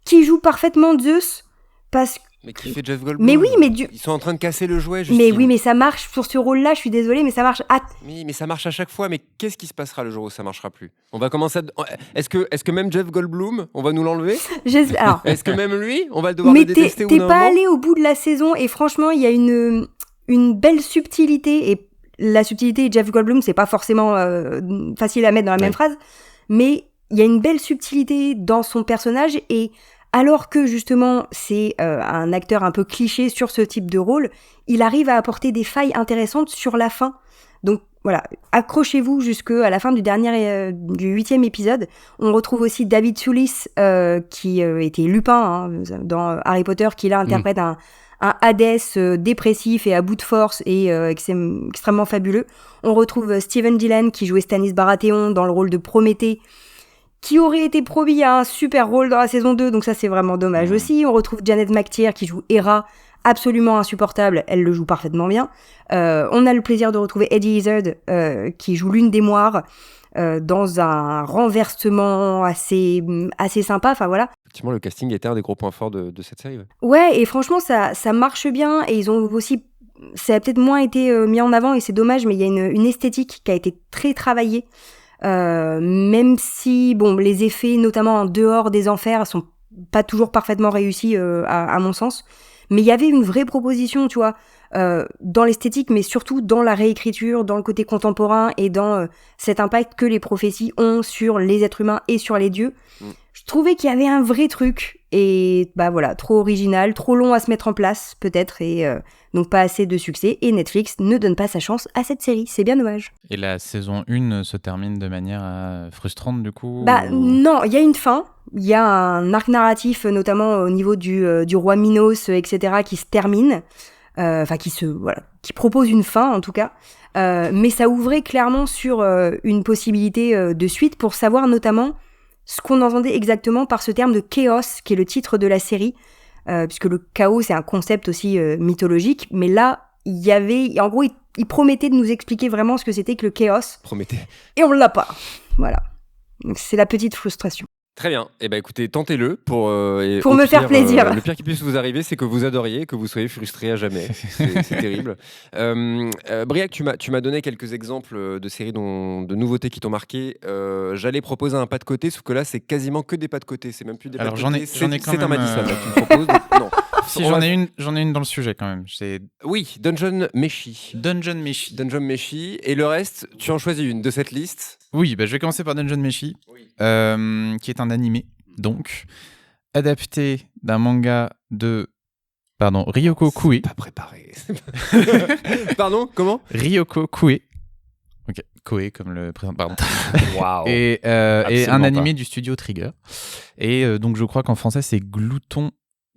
qui joue parfaitement Zeus, parce que... Mais qui fait Jeff Goldblum? Mais oui, mais ils sont en train de casser le jouet, Justine. Mais oui, mais ça marche sur ce rôle-là, je suis désolée, mais ça marche. Oui, mais ça marche à chaque fois. Mais qu'est-ce qui se passera le jour où ça marchera plus? On va commencer à... Est-ce que même Jeff Goldblum, on va nous l'enlever? Alors... Est-ce que même lui, on va devoir le détester ou non? Mais t'es pas allé au bout de la saison, et franchement, il y a une belle subtilité, et la subtilité de Jeff Goldblum, c'est pas forcément facile à mettre dans la même phrase, mais il y a une belle subtilité dans son personnage, et alors que justement c'est un acteur un peu cliché sur ce type de rôle, il arrive à apporter des failles intéressantes sur la fin. Donc voilà, accrochez-vous jusqu'à la fin du 8e épisode. On retrouve aussi David Thewlis, qui était Lupin dans Harry Potter, qui là interprète un Hadès dépressif et à bout de force, et extrêmement fabuleux. On retrouve Steven Gillen qui jouait Stanis Baratheon dans le rôle de Prométhée, qui aurait été promis à un super rôle dans la saison 2, donc ça c'est vraiment dommage aussi. On retrouve Janet McTeer qui joue Hera, absolument insupportable, elle le joue parfaitement bien. On a le plaisir de retrouver Eddie Izzard, qui joue l'une des moires, dans un renversement assez sympa, enfin voilà. effectivement, le casting était un des gros points forts de cette série. Ouais, et franchement, ça marche bien. Et ils ont aussi. Ça a peut-être moins été mis en avant, et c'est dommage, mais il y a une esthétique qui a été très travaillée. Même si, bon, les effets, notamment en dehors des enfers, sont pas toujours parfaitement réussis, à mon sens. Mais il y avait une vraie proposition, tu vois, dans l'esthétique, mais surtout dans la réécriture, dans le côté contemporain et dans cet impact que les prophéties ont sur les êtres humains et sur les dieux. Je trouvais qu'il y avait un vrai truc, et bah voilà, trop original, trop long à se mettre en place, peut-être, et donc pas assez de succès, et Netflix ne donne pas sa chance à cette série, c'est bien dommage. Et la saison 1 se termine de manière frustrante, du coup Non, il y a une fin. Il y a un arc narratif, notamment au niveau du roi Minos, etc., qui se termine, qui propose une fin en tout cas, mais ça ouvrait clairement sur une possibilité de suite pour savoir notamment ce qu'on entendait exactement par ce terme de chaos, qui est le titre de la série, puisque le chaos c'est un concept aussi mythologique, mais là il y avait, en gros, il promettait de nous expliquer vraiment ce que c'était que le chaos. Promettait. Et on l'a pas. Voilà. Donc c'est la petite frustration. Très bien. Eh ben, écoutez, tentez-le pour me faire plaisir. Le pire qui puisse vous arriver, c'est que vous adoriez, que vous soyez frustré à jamais. C'est terrible. Briac, tu m'as donné quelques exemples de séries de nouveautés qui t'ont marqué. J'allais proposer un pas de côté, sauf que là, c'est quasiment que des pas de côté. C'est même plus des pas de côté. J'en ai quand même. C'est un Madison là, que tu me proposes. Donc, non. Si, j'en ai une dans le sujet quand même. Oui, Dungeon Meshi. Dungeon Meshi. Et le reste, tu en choisis une de cette liste. Oui, je vais commencer par Dungeon Meshi, qui est un animé, donc, adapté d'un manga de Ryoko Kue. Pas préparé. Pardon, comment? Ryoko Kue. Ok, Kue comme le président, pardon. Waouh. Et un animé du studio Trigger. Et donc je crois qu'en français c'est Glouton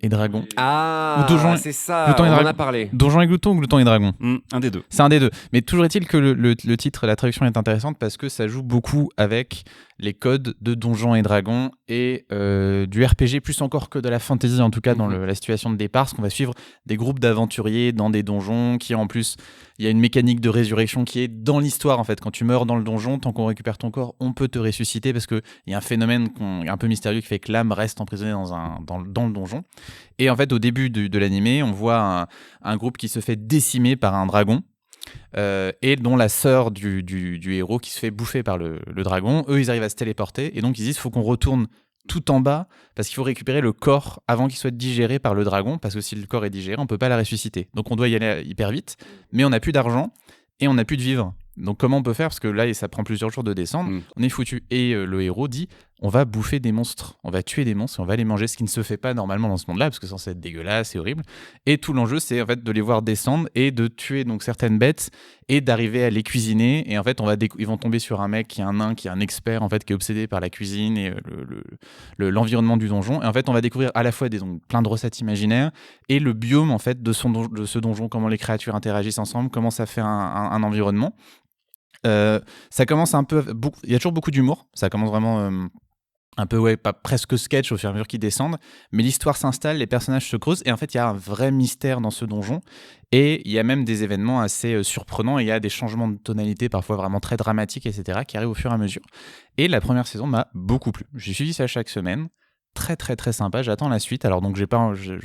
et Dragon. Ah, c'est ça, Glouton on en a parlé. Donjon et Glouton ou Glouton et Dragon? Un des deux. C'est un des deux. Mais toujours est-il que le titre, la traduction est intéressante parce que ça joue beaucoup avec les codes de Donjons et Dragons et du RPG, plus encore que de la fantasy, en tout cas dans la situation de départ, parce qu'on va suivre des groupes d'aventuriers dans des donjons qui, en plus, il y a une mécanique de résurrection qui est dans l'histoire, en fait. Quand tu meurs dans le donjon, tant qu'on récupère ton corps, on peut te ressusciter parce qu'il y a un phénomène un peu mystérieux qui fait que l'âme reste emprisonnée dans le donjon. Et en fait, au début de l'animé, on voit un groupe qui se fait décimer par un dragon. Et dont la sœur du héros qui se fait bouffer par le dragon. Eux, ils arrivent à se téléporter et donc ils disent faut qu'on retourne tout en bas parce qu'il faut récupérer le corps avant qu'il soit digéré par le dragon, parce que si le corps est digéré, on peut pas la ressusciter. Donc on doit y aller hyper vite, mais on n'a plus d'argent et on n'a plus de vivres. Donc comment on peut faire? Parce que là, ça prend plusieurs jours de descendre. On est foutu. Et le héros dit on va bouffer des monstres, on va tuer des monstres et on va les manger, ce qui ne se fait pas normalement dans ce monde-là, parce que c'est censé être dégueulasse et horrible. Et tout l'enjeu, c'est en fait de les voir descendre et de tuer donc certaines bêtes et d'arriver à les cuisiner. Et en fait, ils vont tomber sur un mec qui est un nain, qui est un expert en fait, qui est obsédé par la cuisine et l'environnement du donjon. Et en fait, on va découvrir à la fois plein de recettes imaginaires et le biome en fait de ce donjon, comment les créatures interagissent ensemble, comment ça fait un environnement. Ça commence un peu, il y a toujours beaucoup d'humour, ça commence vraiment un peu, pas presque sketch au fur et à mesure qu'ils descendent, mais l'histoire s'installe, les personnages se creusent, et en fait il y a un vrai mystère dans ce donjon, et il y a même des événements assez surprenants, et il y a des changements de tonalité parfois vraiment très dramatiques, etc., qui arrivent au fur et à mesure. Et la première saison m'a beaucoup plu, j'ai suivi ça chaque semaine. Très très très sympa, j'attends la suite. Alors donc je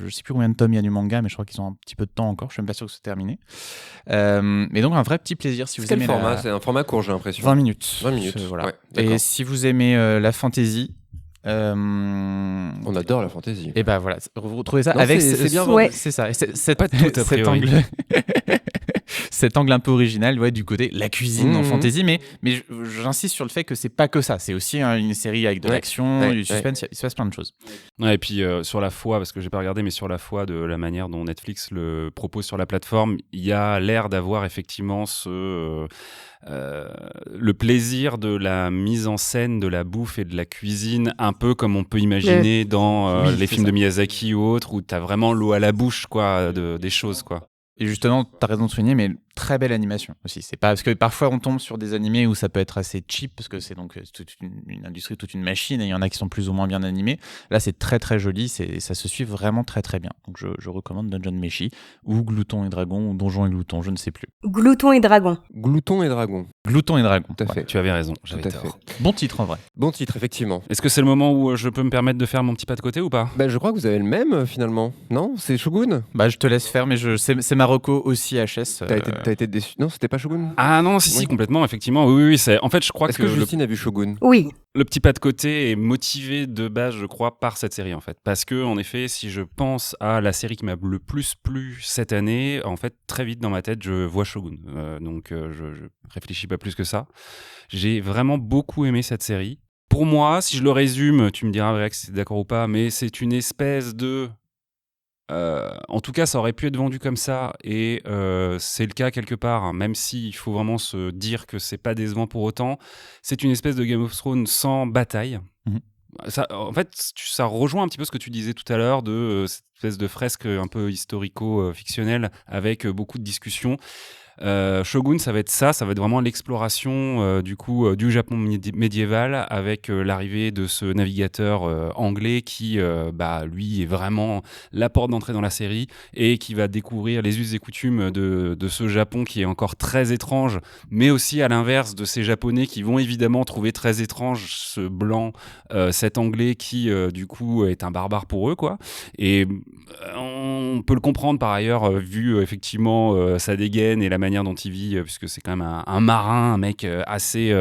sais plus combien de tomes il y a du manga, mais je crois qu'ils ont un petit peu de temps encore, je suis même pas sûr que c'est terminé. Mais donc un vrai petit plaisir si vous aimez format, c'est un format court, j'ai l'impression. 20 minutes. Voilà. Ouais, et si vous aimez la fantasy, on adore la fantasy. Et ben voilà, vous retrouvez ça c'est bien vendu. C'est ça, cet angle cet angle un peu original, du côté la cuisine en fantasy, mais j'insiste sur le fait que c'est pas que ça, c'est aussi une série avec de l'action, du suspense, il se passe plein de choses. Ouais, et puis sur la foi, parce que j'ai pas regardé, mais sur la foi de la manière dont Netflix le propose sur la plateforme, il y a l'air d'avoir effectivement le plaisir de la mise en scène de la bouffe et de la cuisine, un peu comme on peut imaginer dans les films de Miyazaki ou autres, où t'as vraiment l'eau à la bouche des choses, quoi. Et justement, t'as raison de souligner, mais très belle animation aussi. C'est pas parce que parfois on tombe sur des animés où ça peut être assez cheap parce que c'est donc toute une industrie, toute une machine, et il y en a qui sont plus ou moins bien animés. Là, c'est très très joli, ça se suit vraiment très très bien. Donc je recommande Dungeon Meshi ou Glouton et Dragon ou Donjon et Glouton, je ne sais plus. Glouton et Dragon. Glouton et Dragon. Glouton et Dragon. Tout à fait. Tu avais raison, Tout j'avais à tort. fait. Bon titre en vrai. Bon titre, effectivement. Est-ce que c'est le moment où je peux me permettre de faire mon petit pas de côté ou pas? Je crois que vous avez le même finalement. Non, c'est Shogun. Bah, je te laisse faire, mais c'est ma reco aussi HS. T'as été déçu. Non, c'était pas Shogun. Ah non, si, Oui. complètement, effectivement. Oui, c'est... En fait, je crois Est-ce que, que Justine a vu Shogun? Oui. le petit pas de côté est motivé de base, je crois, par cette série, en fait. Parce que, en effet, si je pense à la série qui m'a le plus plu cette année, en fait, très vite dans ma tête, je vois Shogun. Donc, je réfléchis pas plus que ça. J'ai vraiment beaucoup aimé cette série. Pour moi, si je le résume, tu me diras, Rex, si t'es d'accord ou pas, mais c'est une espèce de... en tout cas, ça aurait pu être vendu comme ça, et c'est le cas quelque part, hein, même s'il faut vraiment se dire que c'est pas décevant pour autant. C'est une espèce de Game of Thrones sans bataille. Ça, en fait, ça rejoint un petit peu ce que tu disais tout à l'heure de cette espèce de fresque un peu historico-fictionnelle avec beaucoup de discussions. Shogun, ça va être vraiment l'exploration du Japon médiéval avec l'arrivée de ce navigateur anglais qui, lui, est vraiment la porte d'entrée dans la série et qui va découvrir les us et coutumes de ce Japon qui est encore très étrange, mais aussi à l'inverse de ces Japonais qui vont évidemment trouver très étrange ce blanc, cet anglais qui, du coup, est un barbare pour eux, quoi. Et on peut le comprendre par ailleurs, vu effectivement sa dégaine et la manière dont il vit, puisque c'est quand même un marin, un mec assez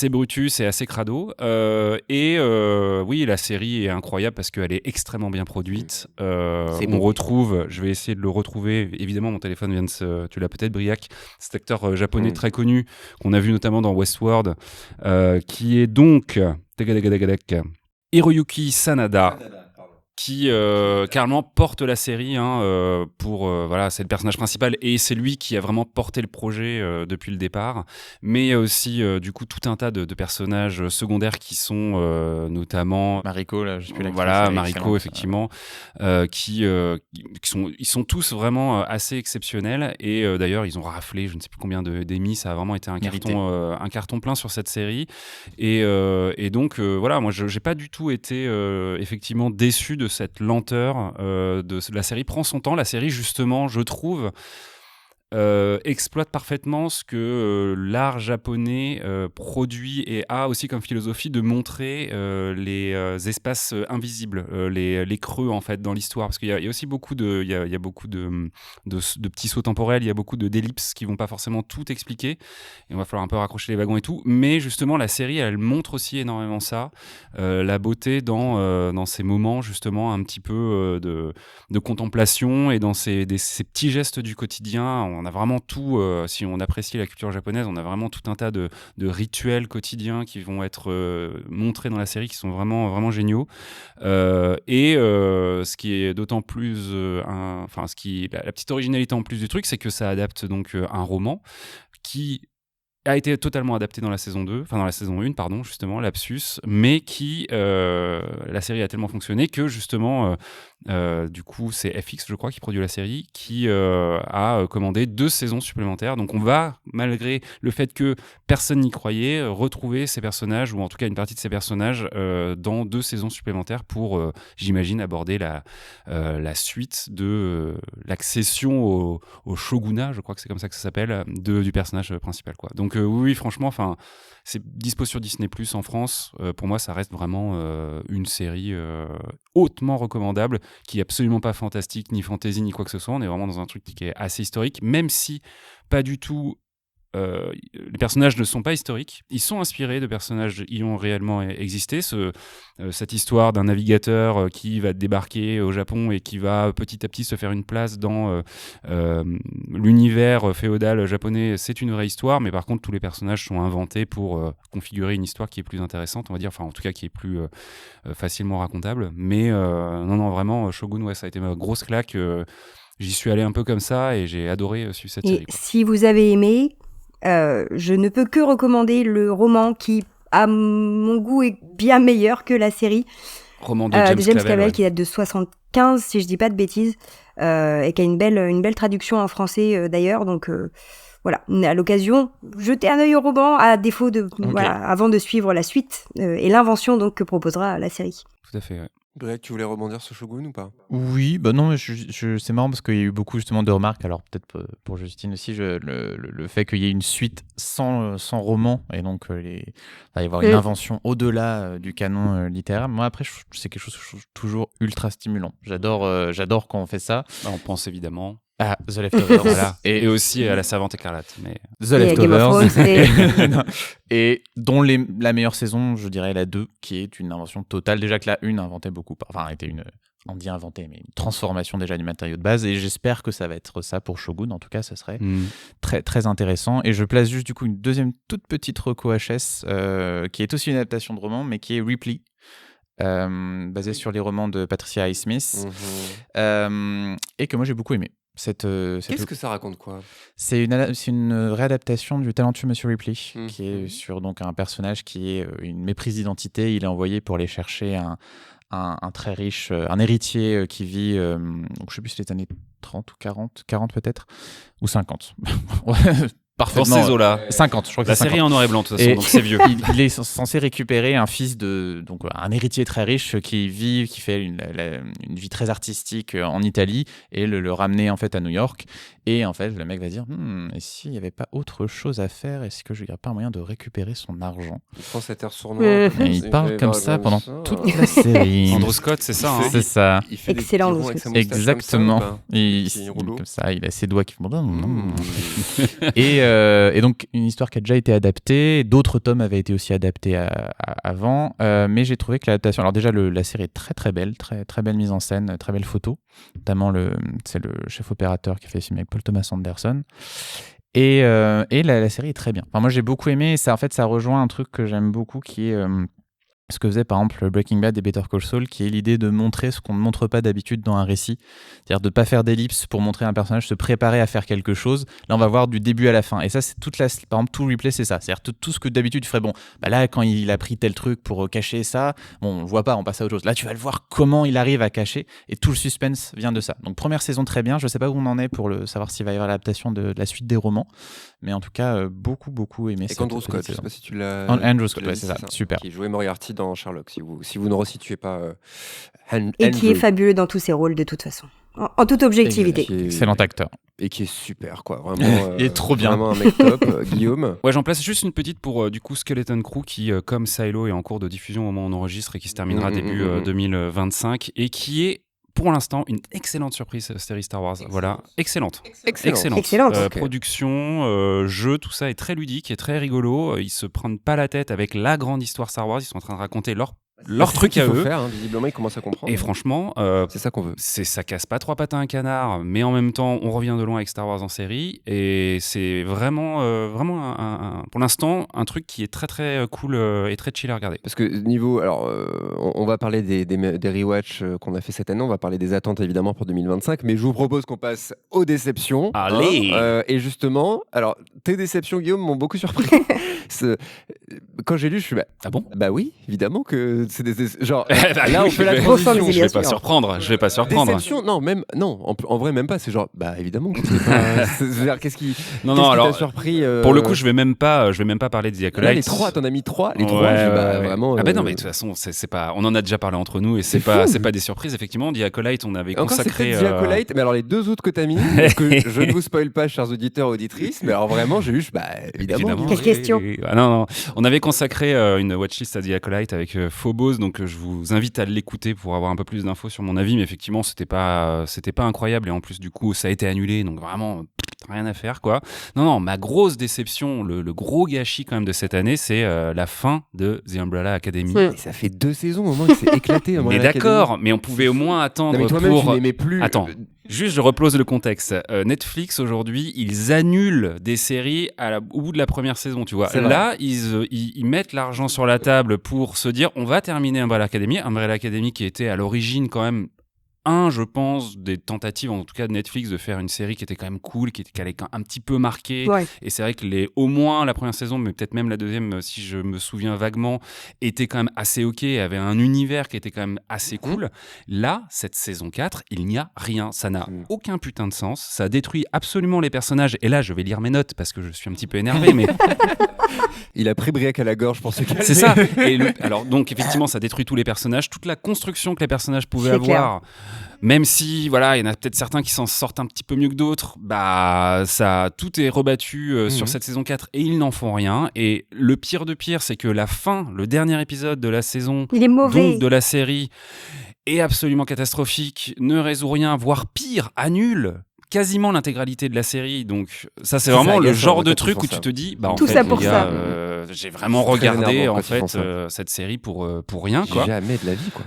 brutus et assez crado. Oui, la série est incroyable parce qu'elle est extrêmement bien produite. On retrouve, je vais essayer de le retrouver, évidemment mon téléphone vient de tu l'as peut-être, Briac, cet acteur japonais très connu qu'on a vu notamment dans Westworld, qui est donc Hiroyuki Sanada, qui carrément porte la série c'est le personnage principal et c'est lui qui a vraiment porté le projet depuis le départ, mais il y a aussi du coup tout un tas de personnages secondaires qui sont notamment Mariko, là, je sais plus l'actrice, voilà, Mariko effectivement, ils sont tous vraiment assez exceptionnels, et d'ailleurs ils ont raflé je ne sais plus combien d'Emmy, ça a vraiment été un carton plein sur cette série, et donc voilà, moi j'ai pas du tout été effectivement déçu de cette lenteur de la série. Prend son temps, la série justement, je trouve, exploite parfaitement ce que l'art japonais produit et a aussi comme philosophie de montrer les espaces invisibles, les creux en fait dans l'histoire, parce qu'il y a aussi beaucoup il y a beaucoup de petits sauts temporels, il y a beaucoup d'ellipses qui vont pas forcément tout expliquer, et on va falloir un peu raccrocher les wagons et tout, mais justement la série elle montre aussi énormément ça, la beauté dans ces moments justement un petit peu de contemplation, et dans ces petits gestes du quotidien. On a vraiment tout, si on apprécie la culture japonaise, on a vraiment tout un tas de rituels quotidiens qui vont être montrés dans la série, qui sont vraiment, vraiment géniaux. Ce qui est d'autant plus... la petite originalité en plus du truc, c'est que ça adapte donc un roman qui a été totalement adapté dans la saison 1, pardon, justement, lapsus, mais qui, la série a tellement fonctionné que, justement, du coup, c'est FX, je crois, qui produit la série, qui a commandé 2 saisons supplémentaires. Donc, on va, malgré le fait que personne n'y croyait, retrouver ces personnages, ou en tout cas une partie de ces personnages, dans 2 saisons supplémentaires pour, j'imagine, aborder la suite de l'accession au shogunat, je crois que c'est comme ça que ça s'appelle, du personnage principal, quoi. Donc, oui, franchement, c'est dispo sur Disney+ en France. Pour moi, ça reste vraiment une série hautement recommandable, qui est absolument pas fantastique, ni fantasy, ni quoi que ce soit. On est vraiment dans un truc qui est assez historique, même si pas du tout... les personnages ne sont pas historiques, ils sont inspirés de personnages qui ont réellement existé. Cette histoire d'un navigateur qui va débarquer au Japon et qui va petit à petit se faire une place dans l'univers féodal japonais, c'est une vraie histoire, mais par contre tous les personnages sont inventés pour configurer une histoire qui est plus intéressante, on va dire, enfin en tout cas qui est plus facilement racontable. Mais non, vraiment, Shogun, ouais, ça a été ma grosse claque. J'y suis allé un peu comme ça et j'ai adoré suivre cette série, quoi. Si vous avez aimé, je ne peux que recommander le roman qui, à mon goût, est bien meilleur que la série. Roman de James Clavel, ouais. qui date de 75, si je dis pas de bêtises, et qui a une belle traduction en français d'ailleurs. Donc voilà, à l'occasion, jetez un œil au roman, à défaut de avant de suivre la suite et l'invention donc que proposera la série. Tout à fait. Ouais. Greg, tu voulais rebondir sur Shogun ou pas ? Oui, bah non, mais c'est marrant parce qu'il y a eu beaucoup justement de remarques. Alors peut-être pour Justine aussi, le fait qu'il y ait une suite sans roman et donc il va y avoir une invention au-delà du canon littéraire. Moi après, c'est quelque chose que je trouve toujours ultra stimulant. J'adore quand on fait ça. Bah, on pense évidemment à The Leftovers, voilà. et aussi à La Servante écarlate. Mais... The Leftovers, et dont la meilleure saison, je dirais la 2, qui est une invention totale. Déjà que la 1 inventait beaucoup, enfin était on dit inventer, mais une transformation déjà du matériau de base, et j'espère que ça va être ça pour Shogun. En tout cas, ça serait très, très intéressant. Et je place juste du coup une deuxième toute petite reco HS, qui est aussi une adaptation de roman, mais qui est Ripley, basée sur les romans de Patricia Highsmith, et que moi j'ai beaucoup aimé. Qu'est-ce que ça raconte quoi ? C'est une réadaptation du talentueux Monsieur Ripley, qui est sur donc un personnage qui est une méprise d'identité. Il est envoyé pour aller chercher un très riche, un héritier qui vit, donc je sais plus si c'est les années 30 ou 40 peut-être, ou 50. Dans ces eaux-là. 50, je crois que la c'est 50. série en noir et blanc, de toute façon, donc c'est vieux. Il est censé récupérer un fils donc un héritier très riche qui fait une vie très artistique en Italie et le ramener en fait à New York. Et en fait, le mec va dire et s'il n'y avait pas autre chose à faire, est-ce que je n'aurais pas un moyen de récupérer son argent ? Il prend cet air sournois. Il parle comme ça pendant toute la série. Andrew Scott, c'est ça. C'est ça. Il fait excellent. Exactement. Il comme ça, il a ses doigts qui font. Et donc une histoire qui a déjà été adaptée. D'autres tomes avaient été aussi adaptés avant, mais j'ai trouvé que l'adaptation. Alors déjà, la série est très très belle, très très belle mise en scène, très belle photo. Notamment c'est le chef opérateur qui a fait le film avec Paul Thomas Anderson. Et la série est très bien. Enfin, moi j'ai beaucoup aimé. Et ça rejoint un truc que j'aime beaucoup, qui est ce que faisait par exemple Breaking Bad et Better Call Saul, qui est l'idée de montrer ce qu'on ne montre pas d'habitude dans un récit, c'est-à-dire de ne pas faire d'ellipse pour montrer un personnage se préparer à faire quelque chose. Là on va voir du début à la fin, et ça c'est par exemple tout Replay, c'est ça, c'est-à-dire tout ce que d'habitude tu ferais, là quand il a pris tel truc pour cacher ça, on le voit pas, on passe à autre chose. Là tu vas le voir comment il arrive à cacher, et tout le suspense vient de ça. Donc première saison très bien, je sais pas où on en est pour savoir s'il va y avoir l'adaptation de la suite des romans, mais en tout cas beaucoup aimé. Et Andrew Scott, je sais pas si tu l'as. Andrew Scott, ouais, c'est ça, super. Qui jouait Moriarty dans Sherlock, si vous ne resituez pas. Et qui est fabuleux dans tous ses rôles de toute façon, en toute objectivité. Excellent acteur. Et qui est super, quoi. Vraiment. Il est trop bien. Vraiment un mec top. Guillaume. Ouais, j'en place juste une petite pour du coup Skeleton Crew qui, comme Silo, est en cours de diffusion au moment où on enregistre et qui se terminera début 2025 et qui est pour l'instant une excellente surprise série Star Wars. Voilà, excellente. Production, jeu, tout ça est très ludique et très rigolo. Ils se prennent pas la tête avec la grande histoire Star Wars. Ils sont en train de raconter leur truc à eux. Faire, visiblement, ils commencent à comprendre. Et franchement, c'est ça qu'on veut. Ça casse pas trois pattes à un canard, mais en même temps, on revient de loin avec Star Wars en série. Et c'est vraiment pour l'instant, un truc qui est très très cool et très chill à regarder. Parce que niveau, alors, on va parler des rewatch qu'on a fait cette année. On va parler des attentes évidemment pour 2025, mais je vous propose qu'on passe aux déceptions. Allez. Et justement, alors tes déceptions, Guillaume, m'ont beaucoup surpris. Quand j'ai lu, je suis ah bon ? Bah oui, évidemment que c'est des genre là on fait la transition. Je vais pas surprendre. Déception, non, en vrai même pas. C'est genre bah évidemment que c'est pas. C'est-à-dire qu'est-ce qui t'a surpris pour le coup, je vais même pas parler de The Acolyte. Là, les trois, t'en as mis trois. Les trois, vraiment. Ah ben non, mais de toute façon, c'est pas. On en a déjà parlé entre nous et c'est pas des surprises. Effectivement, The Acolyte, on avait consacré. The Acolyte, mais alors les deux autres que t'as mis, parce que je ne vous spoil pas, chers auditeurs auditrices, mais alors vraiment, j'ai eu évidemment. Quelle question. Ah non, on avait consacré une watchlist à The Acolyte avec Phobos, donc je vous invite à l'écouter pour avoir un peu plus d'infos sur mon avis, mais effectivement c'était pas incroyable et en plus du coup ça a été annulé, donc vraiment rien à faire quoi. Non, ma grosse déception, le gros gâchis quand même de cette année, c'est la fin de The Umbrella Academy. Et ça fait 2 saisons au moins que c'est éclaté. Mais d'accord, mais on pouvait au moins attendre. Non, mais toi-même, tu n'aimais plus. Attends. Juste, je replose le contexte. Netflix, aujourd'hui, ils annulent des séries au bout de la première saison, tu vois. Là, ils mettent l'argent sur la table pour se dire, on va terminer Umbrella Academy. Umbrella Academy qui était à l'origine quand même je pense, des tentatives, en tout cas de Netflix, de faire une série qui était quand même cool, qui allait un petit peu marquer. Ouais. Et c'est vrai que au moins la première saison, mais peut-être même la deuxième, si je me souviens vaguement, était quand même assez ok, avait un univers qui était quand même assez cool. Là, cette saison 4, il n'y a rien. Ça n'a aucun putain de sens. Ça détruit absolument les personnages. Et là, je vais lire mes notes parce que je suis un petit peu énervé, mais... Il a pris Briac à la gorge pour se calmer. C'est ça. Et alors, donc, effectivement, ça détruit tous les personnages, toute la construction que les personnages pouvaient C'est avoir. Même si, voilà, il y en a peut-être certains qui s'en sortent un petit peu mieux que d'autres, tout est rebattu sur cette saison 4 et ils n'en font rien. Et le pire de pire, c'est que le dernier épisode de la saison, Il est mauvais. donc de la série, est absolument catastrophique, ne résout rien, voire pire, annule quasiment l'intégralité de la série. Donc ça, c'est vraiment le genre de truc où tu te dis, en Tout fait, ça pour les ça. gars, j'ai vraiment regardé en fait cette série pour rien, quoi. Jamais de la vie, quoi.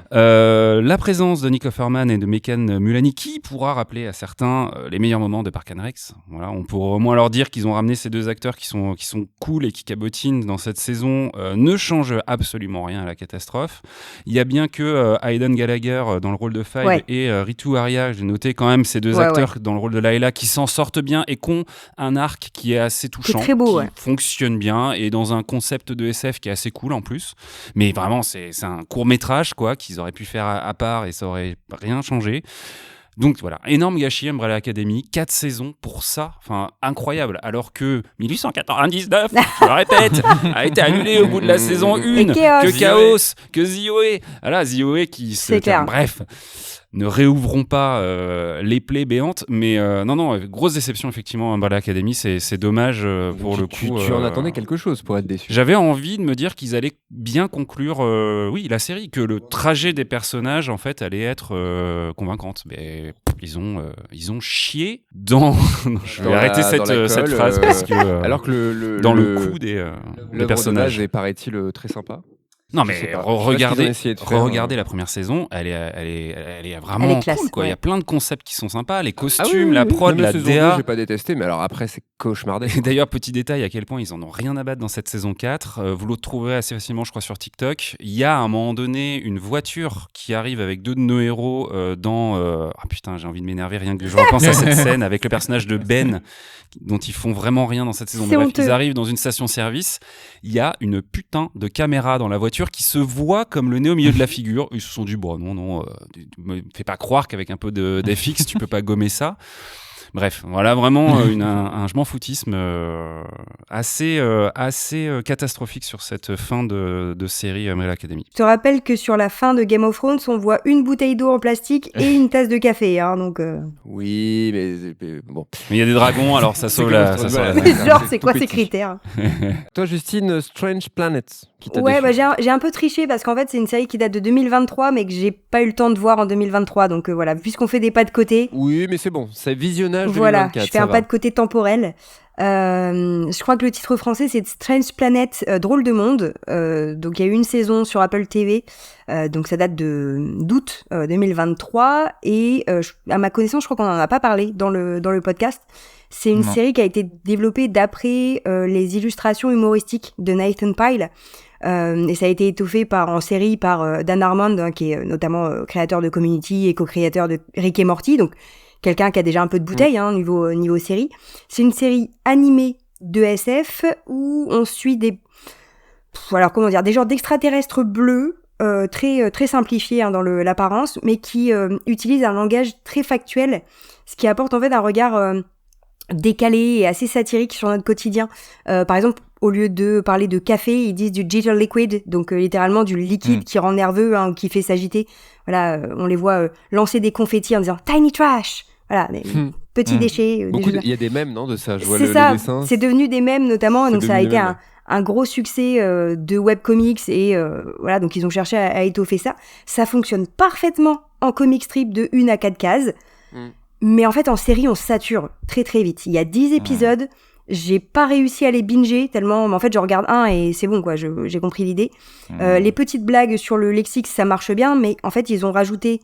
La présence de Nick Offerman et de Mekan Mulani, qui pourra rappeler à certains les meilleurs moments de Parks and Rec. Voilà, on pourra au moins leur dire qu'ils ont ramené ces deux acteurs qui sont cool et qui cabotinent dans cette saison, ne change absolument rien à la catastrophe. Il y a bien que Aidan Gallagher dans le rôle de Five et Ritu Arya, j'ai noté quand même ces deux acteurs dans le rôle de Layla qui s'en sortent bien et qui ont un arc qui est assez touchant, très beau, qui fonctionne bien et dans un concept de SF qui est assez cool en plus. Mais vraiment, c'est un court-métrage quoi, qu'ils auraient pu faire à part et ça aurait rien changé. Donc voilà, énorme gâchis Umbrella Academy, 4 saisons pour ça, enfin incroyable, alors que 1899, je le répète, a été annulé au bout de la saison 1, que Chaos, que ZOE, voilà, ZOE qui c'est clair. Bref, ne réouvrons pas les plaies béantes, mais non, grosse déception effectivement Umbrella Academy, c'est dommage pour le coup. Tu en attendais quelque chose pour être déçu. J'avais envie de me dire qu'ils allaient bien conclure la série, que le trajet des personnages en fait allait être convaincante, mais ils ont chié dans... je vais arrêter cette phrase parce que alors que dans le coup des personnages est, paraît-il, très sympa. Non mais regardez la première saison, elle est vraiment classe, cool quoi. ouais. Il y a plein de concepts qui sont sympas, les costumes, la prod, même la saison DA. 2, j'ai pas détesté, mais alors après c'est cauchemardesque. Et d'ailleurs, petit détail, à quel point ils en ont rien à battre dans cette saison 4. Vous le trouverez assez facilement, je crois, sur TikTok. Il y a à un moment donné une voiture qui arrive avec deux de nos héros dans... Ah putain, j'ai envie de m'énerver rien que je repense à cette scène avec le personnage de Ben, dont ils font vraiment rien dans cette saison. C'est Bref, honteux. ils arrivent dans une station-service. Il y a une putain de caméra dans la voiture qui se voit comme le nez au milieu de la figure. Ils se sont dit, bon, non, me fais pas croire qu'avec un peu d'FX, tu peux pas gommer ça. Bref, voilà vraiment un je m'en foutisme assez catastrophique sur cette fin de série Umbrella Academy. Je te rappelle que sur la fin de Game of Thrones, on voit une bouteille d'eau en plastique et une tasse de café, hein, donc... Oui, mais bon. Mais il y a des dragons, alors ça sauve la... Genre, c'est quoi ces critères? Toi, Justine, Strange Planets, qui t'a Ouais, déçu. j'ai un peu triché parce qu'en fait, c'est une série qui date de 2023, mais que j'ai pas eu le temps de voir en 2023, donc voilà, puisqu'on fait des pas de côté... Oui, mais c'est bon, c'est visionnage Voilà, 2024, je fais un pas de côté temporel. Je crois que le titre français c'est Strange Planet, drôle de monde. Donc il y a eu une saison sur Apple TV, donc ça date d'août 2023 et à ma connaissance, je crois qu'on en a pas parlé dans le podcast. C'est une série qui a été développée d'après les illustrations humoristiques de Nathan Pyle. Et ça a été étoffé en série par Dan Harmon, hein, qui est notamment créateur de Community et co-créateur de Rick et Morty, donc quelqu'un qui a déjà un peu de bouteille niveau série. C'est une série animée de SF où on suit des genres d'extraterrestres bleus, très très simplifiés hein, dans l'apparence, mais qui utilisent un langage très factuel, ce qui apporte en fait un regard décalé et assez satirique sur notre quotidien. Par exemple, au lieu de parler de café, ils disent du jitter liquid, donc littéralement du liquide qui rend nerveux, hein, qui fait s'agiter. Voilà, on les voit lancer des confettis en disant tiny trash. Voilà, des petits déchets. Il y a des mèmes, non, de ça. Je vois c'est le ça, dessin. c'est devenu des mèmes notamment, donc ça a été un gros succès de webcomics et voilà, donc ils ont cherché à étoffer ça. Ça fonctionne parfaitement en comic strip de 1 à 4 cases. Mais en fait, en série, on sature très très vite. Il y a 10 épisodes, j'ai pas réussi à les binger tellement... En fait, je regarde un et c'est bon, quoi, j'ai compris l'idée. Les petites blagues sur le lexique, ça marche bien, mais en fait, ils ont rajouté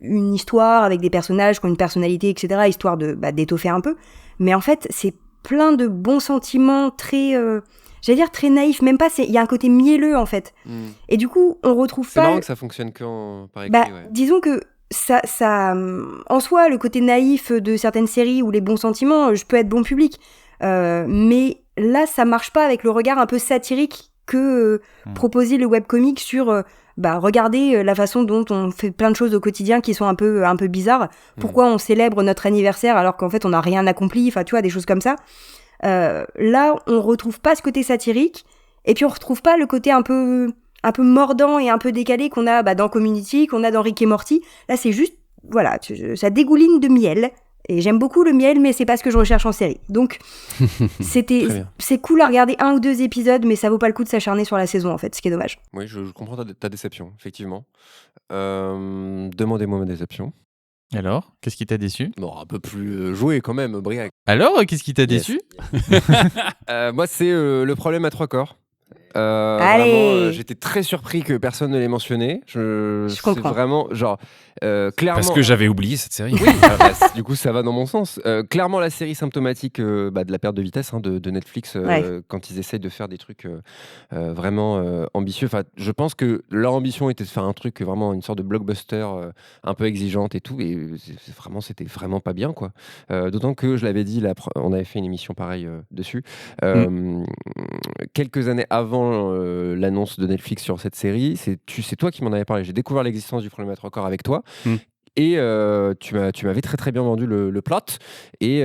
une histoire avec des personnages qui ont une personnalité, etc., histoire d'étoffer un peu. Mais en fait, c'est plein de bons sentiments très... j'allais dire très naïfs, même pas, il y a un côté mielleux, en fait. Et du coup, on retrouve C'est pas... marrant que ça fonctionne par écrit, ouais. Disons que ça, en soi, le côté naïf de certaines séries ou les bons sentiments, je peux être bon public. Mais là, ça marche pas avec le regard un peu satirique que proposait le webcomic sur regardez la façon dont on fait plein de choses au quotidien qui sont un peu bizarres. Pourquoi on célèbre notre anniversaire alors qu'en fait on n'a rien accompli, enfin tu vois, des choses comme ça. Là, on retrouve pas ce côté satirique et puis on retrouve pas le côté un peu mordant et un peu décalé qu'on a dans Community, qu'on a dans Rick et Morty. Là, c'est juste, voilà, ça dégouline de miel. Et j'aime beaucoup le miel, mais c'est pas ce que je recherche en série. Donc, c'est cool à regarder 1 ou 2 épisodes, mais ça vaut pas le coup de s'acharner sur la saison, en fait, ce qui est dommage. Oui, je comprends ta déception, effectivement. Demandez-moi ma déception. Alors, qu'est-ce qui t'a déçu ? Bon, un peu plus joué quand même, Briac. Alors, qu'est-ce qui t'a déçu ? Moi, c'est le problème à 3 corps. Allez, j'étais très surpris que personne ne l'ait mentionné. Je comprends. C'est vraiment, genre, clairement... Parce que j'avais oublié cette série. Oui, du coup, ça va dans mon sens. Clairement, la série symptomatique de la perte de vitesse de Netflix quand ils essayent de faire des trucs vraiment ambitieux. Enfin, je pense que leur ambition était de faire un truc vraiment une sorte de blockbuster un peu exigeante et tout. Et c'était vraiment pas bien, quoi. D'autant que je l'avais dit, on avait fait une émission pareille dessus. Quelques années avant l'annonce de Netflix sur cette série, c'est toi qui m'en avais parlé. J'ai découvert l'existence du problème à 3 corps avec toi. Et tu m'avais très très bien vendu le plot et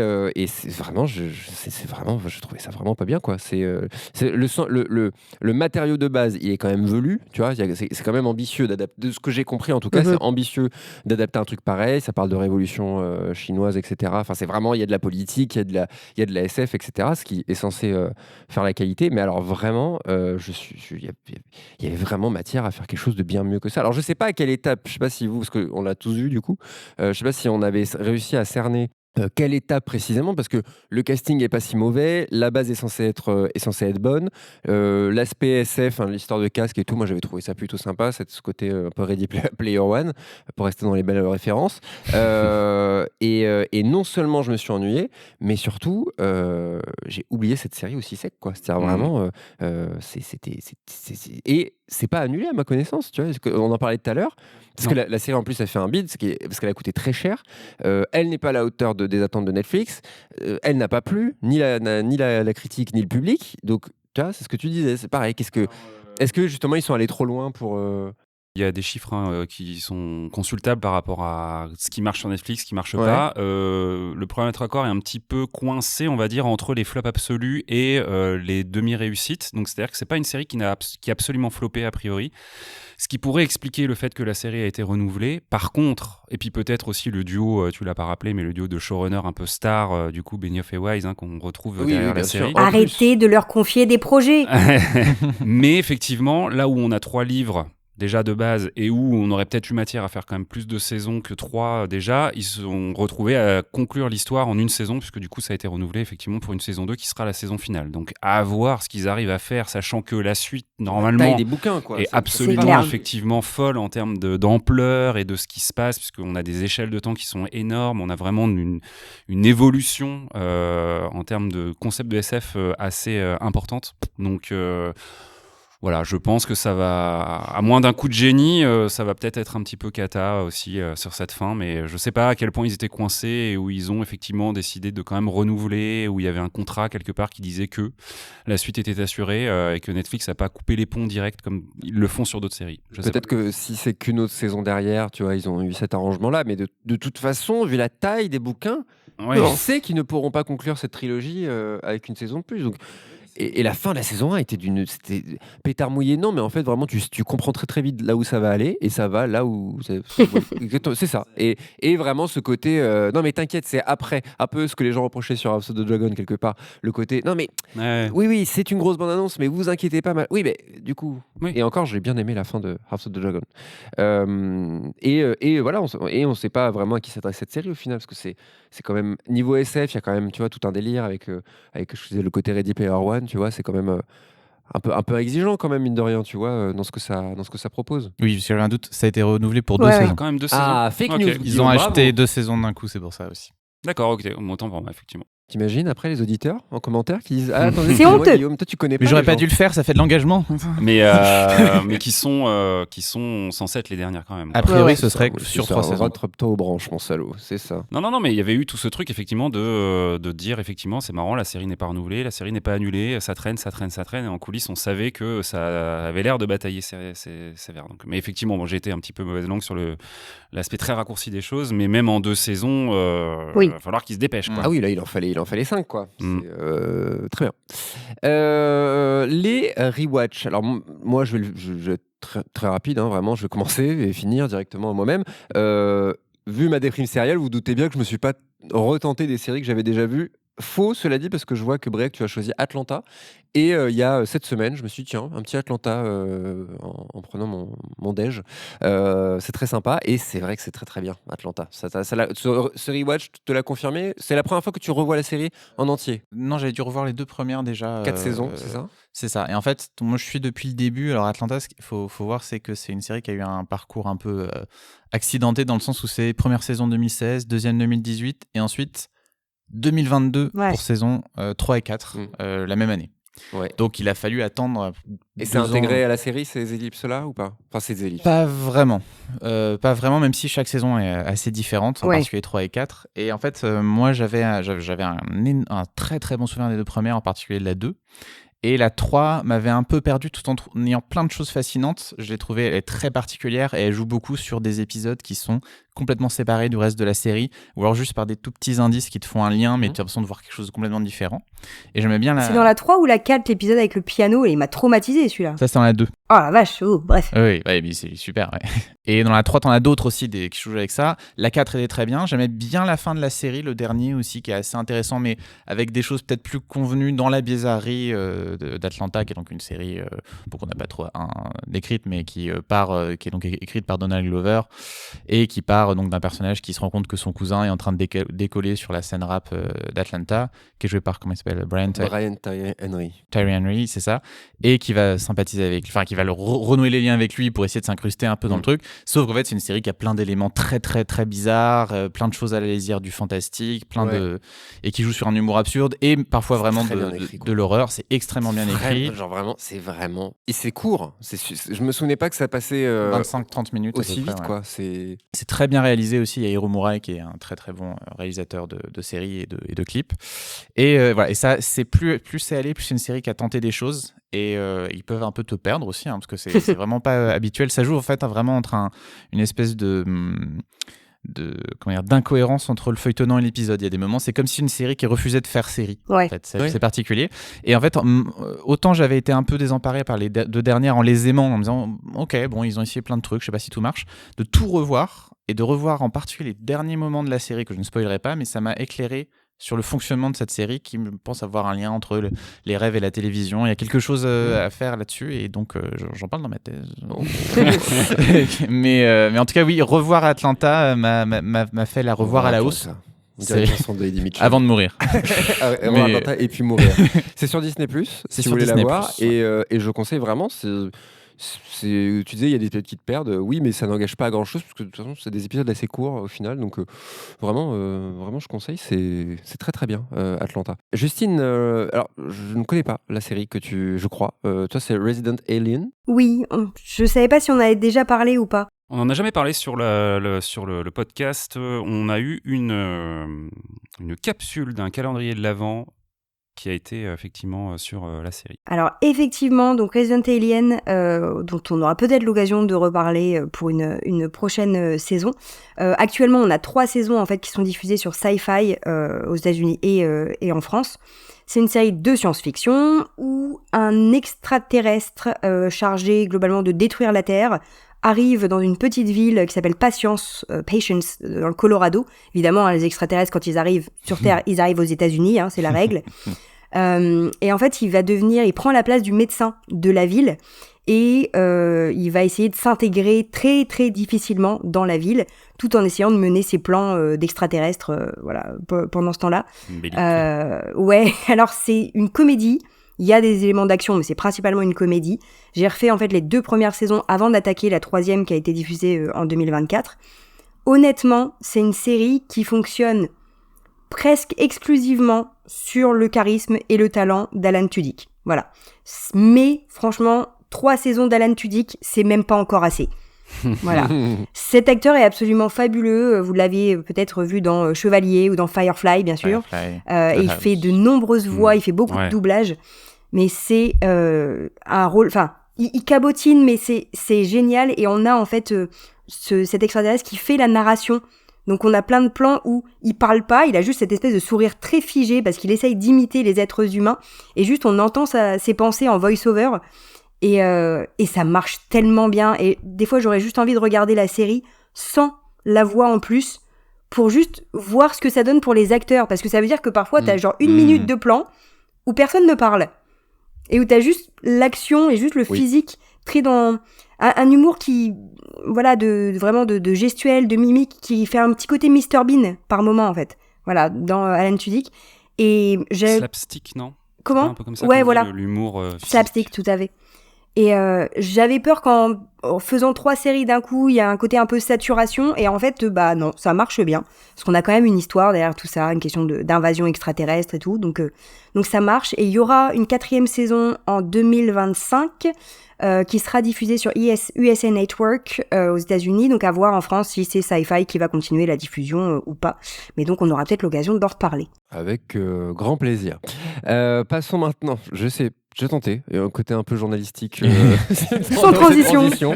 c'est vraiment je trouvais ça vraiment pas bien, quoi. C'est le matériau de base, il est quand même velu, tu vois, c'est quand même ambitieux d'adapter, de ce que j'ai compris en tout cas, c'est ambitieux d'adapter un truc pareil. Ça parle de révolution chinoise, etc. Enfin, c'est vraiment, il y a de la politique, il y a de la SF, etc. Ce qui est censé faire la qualité, mais alors vraiment il y avait vraiment matière à faire quelque chose de bien mieux que ça. Alors je sais pas à quelle étape, je sais pas si vous, parce qu'on l'a tous vu du coup, je sais pas si on avait réussi à cerner quelle étape précisément, parce que le casting est pas si mauvais, la base est censée être bonne, l'aspect SF, l'histoire de casque et tout, moi j'avais trouvé ça plutôt sympa, ce côté un peu Ready Player One, pour rester dans les belles références, et non seulement je me suis ennuyé, mais surtout j'ai oublié cette série aussi sec, quoi. C'est-à-dire vraiment et c'est pas annulé à ma connaissance, tu vois, on en parlait tout à l'heure. Parce que la série en plus a fait un bid, parce qu'elle a coûté très cher. Elle n'est pas à la hauteur des attentes de Netflix. Elle n'a pas plu, ni la critique, ni le public. Donc, tu vois, c'est ce que tu disais, c'est pareil. Est-ce que justement ils sont allés trop loin pour... Il y a des chiffres qui sont consultables par rapport à ce qui marche sur Netflix, ce qui marche pas. Le problème à 3 corps est un petit peu coincé, on va dire, entre les flops absolus et les demi-réussites. Donc, c'est-à-dire que c'est pas une série qui a absolument floppé a priori. Ce qui pourrait expliquer le fait que la série a été renouvelée. Par contre, et puis peut-être aussi le duo, tu l'as pas rappelé, mais le duo de showrunner un peu star, du coup, Benioff et Weiss, qu'on retrouve derrière la série. Arrêtez de leur confier des projets. Mais effectivement, là où on a 3 livres déjà de base et où on aurait peut-être eu matière à faire quand même plus de saisons que 3 déjà, ils se sont retrouvés à conclure l'histoire en une saison, puisque du coup ça a été renouvelé effectivement pour une saison 2 qui sera la saison finale. Donc à voir ce qu'ils arrivent à faire, sachant que la suite normalement des bouquins, quoi. est absolument effectivement folle en termes d'ampleur et de ce qui se passe, puisqu'on a des échelles de temps qui sont énormes, on a vraiment une évolution en termes de concept de SF assez importante. Donc voilà, je pense que ça va, à moins d'un coup de génie, ça va peut-être être un petit peu cata aussi sur cette fin, mais je sais pas à quel point ils étaient coincés et où ils ont effectivement décidé de quand même renouveler, où il y avait un contrat quelque part qui disait que la suite était assurée et que Netflix n'a pas coupé les ponts directs comme ils le font sur d'autres séries. Peut-être que si c'est qu'une autre saison derrière, tu vois, ils ont eu cet arrangement-là, mais de toute façon, vu la taille des bouquins, on sait qu'ils ne pourront pas conclure cette trilogie avec une saison de plus. Donc... Et la fin de la saison 1 c'était pétard mouillé, non, mais en fait, vraiment, tu comprends très très vite là où ça va aller, et ça va là où... C'est ça. Et vraiment, ce côté... non, mais t'inquiète, c'est après, un peu ce que les gens reprochaient sur House of the Dragon, quelque part. Le côté... Non, mais... Oui, c'est une grosse bande-annonce, mais vous inquiétez pas. Oui, mais du coup... Oui. Et encore, j'ai bien aimé la fin de House of the Dragon. Et voilà, on sait pas vraiment à qui s'adresse cette série, au final, parce que c'est quand même... Niveau SF, il y a quand même, tu vois, tout un délire avec je disais, le côté Ready Player One, tu vois, c'est quand même un peu exigeant quand même, mine de rien, tu vois, dans ce que ça propose. Oui, parce que j'avais un doute, ça a été renouvelé pour 2 saisons. Quand même 2 saisons. Ah, fake news. Ils ont acheté 2 saisons d'un coup, c'est pour ça aussi. D'accord, ok, autant pour moi, effectivement. T'imagines après les auditeurs en commentaire qui disent ah attendez, c'est honteux. Guillaume, toi tu connais pas. Mais j'aurais les pas gens. dû le faire, ça fait de l'engagement. Mais qui sont censés être les dernières quand même. A priori, Ouais, ce serait Ouais, sur c'est 3 ça, saisons. rattrape-toi aux branches, mon salaud, c'est ça. Non, mais il y avait eu tout ce truc effectivement de dire effectivement c'est marrant, la série n'est pas renouvelée, la série n'est pas annulée, ça traîne, et en coulisses on savait que ça avait l'air de batailler sévère. Donc, mais effectivement, j'ai été un petit peu mauvaise langue sur l'aspect très raccourci des choses, mais même en 2 saisons, Oui. il va falloir qu'ils se dépêchent. Quoi. Ah oui, là il en fallait 5 quoi. Mm. C'est, très bien. Les rewatch. Alors moi je vais être très, très rapide, hein, vraiment, je vais commencer et finir directement moi-même. Vu ma déprime sérielle, vous doutez bien que je me suis pas retenté des séries que j'avais déjà vues. Faux, cela dit, parce que je vois que Bréac, tu as choisi Atlanta. Et il y a cette semaine, je me suis dit, tiens, un petit Atlanta en prenant mon déj. C'est très sympa. Et c'est vrai que c'est très très bien, Atlanta. Ce rewatch, te l'a confirmé. C'est la première fois que tu revois la série en entier. Non, j'avais dû revoir les 2 premières déjà. 4 saisons, c'est ça? C'est ça. Et en fait, moi, je suis depuis le début. Alors, Atlanta, ce qu'il faut voir, c'est que c'est une série qui a eu un parcours un peu accidenté dans le sens où c'est première saison 2016, deuxième 2018, et ensuite 2022 Ouais. pour saison 3 et 4, la même année. Ouais. Donc, il a fallu attendre. Et 2 c'est ans. intégré à la série, ces ellipses-là, ou pas? Enfin, ces ellipses. Pas vraiment. Pas vraiment, même si chaque saison est assez différente, en Ouais. particulier 3 et 4. Et en fait, moi, j'avais un très très bon souvenir des 2 premières, en particulier de la 2. Et la 3 m'avait un peu perdu tout en ayant plein de choses fascinantes. Je l'ai trouvée, elle est très particulière et elle joue beaucoup sur des épisodes qui sont complètement séparés du reste de la série, ou alors juste par des tout petits indices qui te font un lien, mais tu as l'impression de voir quelque chose de complètement différent. Et j'aimais bien la... C'est dans la 3 ou la 4, l'épisode avec le piano, et il m'a traumatisé celui-là. Ça, c'est dans la 2. Oh la vache, bref. Oui, mais c'est super. Ouais. Et dans la 3, t'en as d'autres aussi qui jouent avec ça. La 4 était très bien. J'aimais bien la fin de la série, le dernier aussi, qui est assez intéressant, mais avec des choses peut-être plus convenues dans la bizarrerie d'Atlanta, qui est donc une série qu'on n'a pas trop décrite, mais qui est donc écrite par Donald Glover, et qui part donc d'un personnage qui se rend compte que son cousin est en train de décoller sur la scène rap d'Atlanta, qui est joué par, comment il s'appelle, Brian Tyree Henry. Tyree Henry, c'est ça, et qui va sympathiser avec, enfin qui va renouer les liens avec lui pour essayer de s'incruster un peu dans le truc. Sauf qu'en fait, c'est une série qui a plein d'éléments très très très bizarres, plein de choses à la lisière du fantastique, et qui joue sur un humour absurde et parfois vraiment de l'horreur. C'est extrêmement bien écrit. Genre vraiment, c'est vraiment et c'est court. Je me souvenais pas que ça passait 25-30 minutes aussi vite, ouais. quoi. C'est très bien réalisé aussi. Il y a Hiro Murai qui est un très très bon réalisateur de séries et de clips. Et voilà. Et ça, c'est plus c'est allé, plus c'est une série qui a tenté des choses. Et ils peuvent un peu te perdre aussi, hein, parce que c'est vraiment pas habituel. Ça joue en fait vraiment entre une espèce d'incohérence entre le feuilletonnant et l'épisode. Il y a des moments, c'est comme si une série qui refusait de faire série. Ouais. En fait, c'est particulier. Et en fait, autant j'avais été un peu désemparé par les 2 dernières en les aimant, en me disant ok, bon, ils ont essayé plein de trucs, je sais pas si tout marche, de tout revoir et de revoir en particulier les derniers moments de la série que je ne spoilerai pas, mais ça m'a éclairé sur le fonctionnement de cette série qui me pense avoir un lien entre les rêves et la télévision. Il y a quelque chose à faire là-dessus et donc j'en parle dans ma thèse. mais en tout cas, oui, revoir Atlanta m'a fait la revoir à la hausse. C'est chanson de Eddie Mitchell. Avant de mourir. Avant Atlanta et puis mourir. C'est sur Disney+, si vous voulez la voir. Et je conseille vraiment... tu disais il y a des petites pertes, oui, mais ça n'engage pas à grand chose parce que de toute façon c'est des épisodes assez courts au final, donc vraiment je conseille, c'est très très bien. Atlanta. Justine, alors je ne connais pas la série que je crois, toi c'est Resident Alien. Oui, je savais pas si on avait déjà parlé ou pas. On n'en a jamais parlé sur le podcast. On a eu une capsule d'un calendrier de l'Avent qui a été effectivement sur la série. Alors effectivement, donc Resident Alien, dont on aura peut-être l'occasion de reparler pour une prochaine saison. Actuellement, on a 3 saisons en fait qui sont diffusées sur Sci-Fi aux États-Unis et en France. C'est une série de science-fiction où un extraterrestre chargé globalement de détruire la Terre arrive dans une petite ville qui s'appelle Patience, dans le Colorado. Évidemment, les extraterrestres, quand ils arrivent sur Terre, ils arrivent aux États-Unis, c'est la règle. Et en fait, il prend la place du médecin de la ville et il va essayer de s'intégrer très très difficilement dans la ville, tout en essayant de mener ses plans d'extraterrestres, pendant ce temps-là. Ouais, alors c'est une comédie. Il y a des éléments d'action, mais c'est principalement une comédie. J'ai refait en fait les 2 premières saisons avant d'attaquer la 3e qui a été diffusée en 2024. Honnêtement, c'est une série qui fonctionne presque exclusivement sur le charisme et le talent d'Alan Tudyk. Voilà. Mais franchement, 3 saisons d'Alan Tudyk, c'est même pas encore assez. Voilà. Cet acteur est absolument fabuleux. Vous l'avez peut-être vu dans Chevalier ou dans Firefly, bien sûr. Et il fait de nombreuses voix, il fait beaucoup de doublage. Mais c'est un rôle... Enfin, il cabotine, mais c'est génial. Et on a en fait cet extraterrestre qui fait la narration. Donc on a plein de plans où il parle pas, il a juste cette espèce de sourire très figé parce qu'il essaye d'imiter les êtres humains. Et juste on entend ses pensées en voice-over. Et ça marche tellement bien. Et des fois, j'aurais juste envie de regarder la série sans la voix en plus pour juste voir ce que ça donne pour les acteurs. Parce que ça veut dire que parfois, t'as genre 1 minute de plan où personne ne parle. Et où t'as juste l'action et juste le physique très dans un humour qui, voilà, vraiment de gestuelle, de mimique, qui fait un petit côté Mr Bean par moment, en fait. Voilà, dans Alan Tudyk. Et slapstick, non? Comment? Un peu comme ça, ouais, voilà. L'humour slapstick, tout à fait. Et j'avais peur qu'en faisant 3 séries d'un coup, il y a un côté un peu saturation. Et en fait, bah non, ça marche bien. Parce qu'on a quand même une histoire derrière tout ça, une question d'invasion extraterrestre et tout. Donc ça marche. Et il y aura une 4e saison en 2025 qui sera diffusée sur USA Network aux États-Unis. Donc à voir en France si c'est Sci-Fi qui va continuer la diffusion ou pas. Mais donc on aura peut-être l'occasion d'en reparler. Avec grand plaisir. Passons maintenant, j'ai tenté, et un côté un peu journalistique. Sans transition.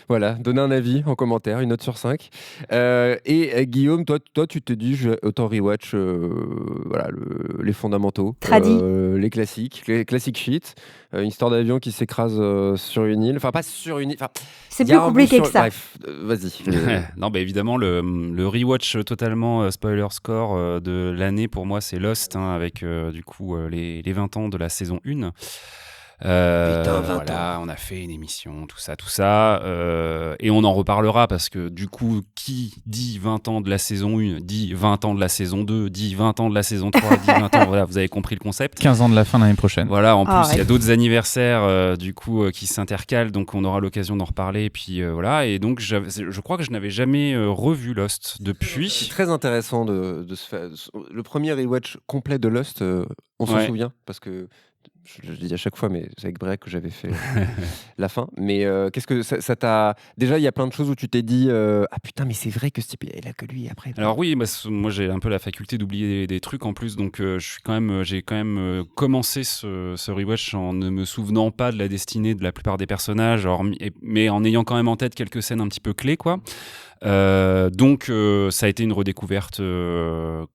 Voilà, donner un avis en commentaire, une note sur 5. Et Guillaume, toi, tu te dis, autant rewatch voilà, les fondamentaux, les classiques shit, une histoire d'avion qui s'écrase sur une île, enfin pas sur une île, c'est plus compliqué que ça. Bref, vas-y. Non, bah évidemment, le rewatch totalement spoiler score de l'année pour moi, c'est Lost, hein, avec du coup les 20 ans de la saison 1. Putain, 20 voilà, ans. on a fait une émission, tout ça, et on en reparlera parce que du coup, qui dit 20 ans de la saison 1, dit 20 ans de la saison 2, dit 20 ans de la saison 3, dit 20 ans, voilà, vous avez compris le concept. 15 ans de la fin l'année prochaine. Voilà, en plus, il y a d'autres anniversaires du coup qui s'intercalent, donc on aura l'occasion d'en reparler, et puis voilà, et donc je crois que je n'avais jamais revu Lost depuis. C'est très intéressant de se faire... Le premier rewatch complet de Lost, on s'en souvient, parce que je le dis à chaque fois, mais c'est avec Break que j'avais fait la fin. Mais qu'est-ce que ça t'a... Déjà, il y a plein de choses où tu t'es dit ah putain, mais c'est vrai que ce type, il a que lui après. Alors oui, bah, moi j'ai un peu la faculté d'oublier des trucs en plus, donc j'ai quand même commencé ce rewatch en ne me souvenant pas de la destinée de la plupart des personnages, mais en ayant quand même en tête quelques scènes un petit peu clés, quoi. Donc ça a été une redécouverte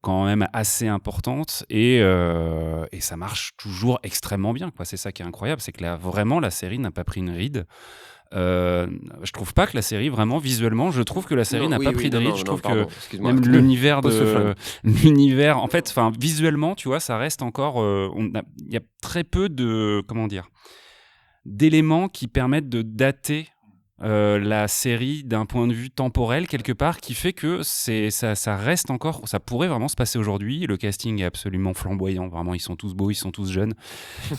quand même assez importante et ça marche toujours extrêmement bien, quoi. C'est ça qui est incroyable, c'est que vraiment la série n'a pas pris une ride. Je trouve pas que la série vraiment visuellement, je trouve que la série n'a pas pris de ride. Je trouve que même l'univers en fait, enfin visuellement, tu vois, ça reste encore. Il y a très peu de d'éléments qui permettent de dater la série d'un point de vue temporel quelque part, qui fait que ça reste encore, ça pourrait vraiment se passer aujourd'hui. Le casting est absolument flamboyant, vraiment, ils sont tous beaux, ils sont tous jeunes,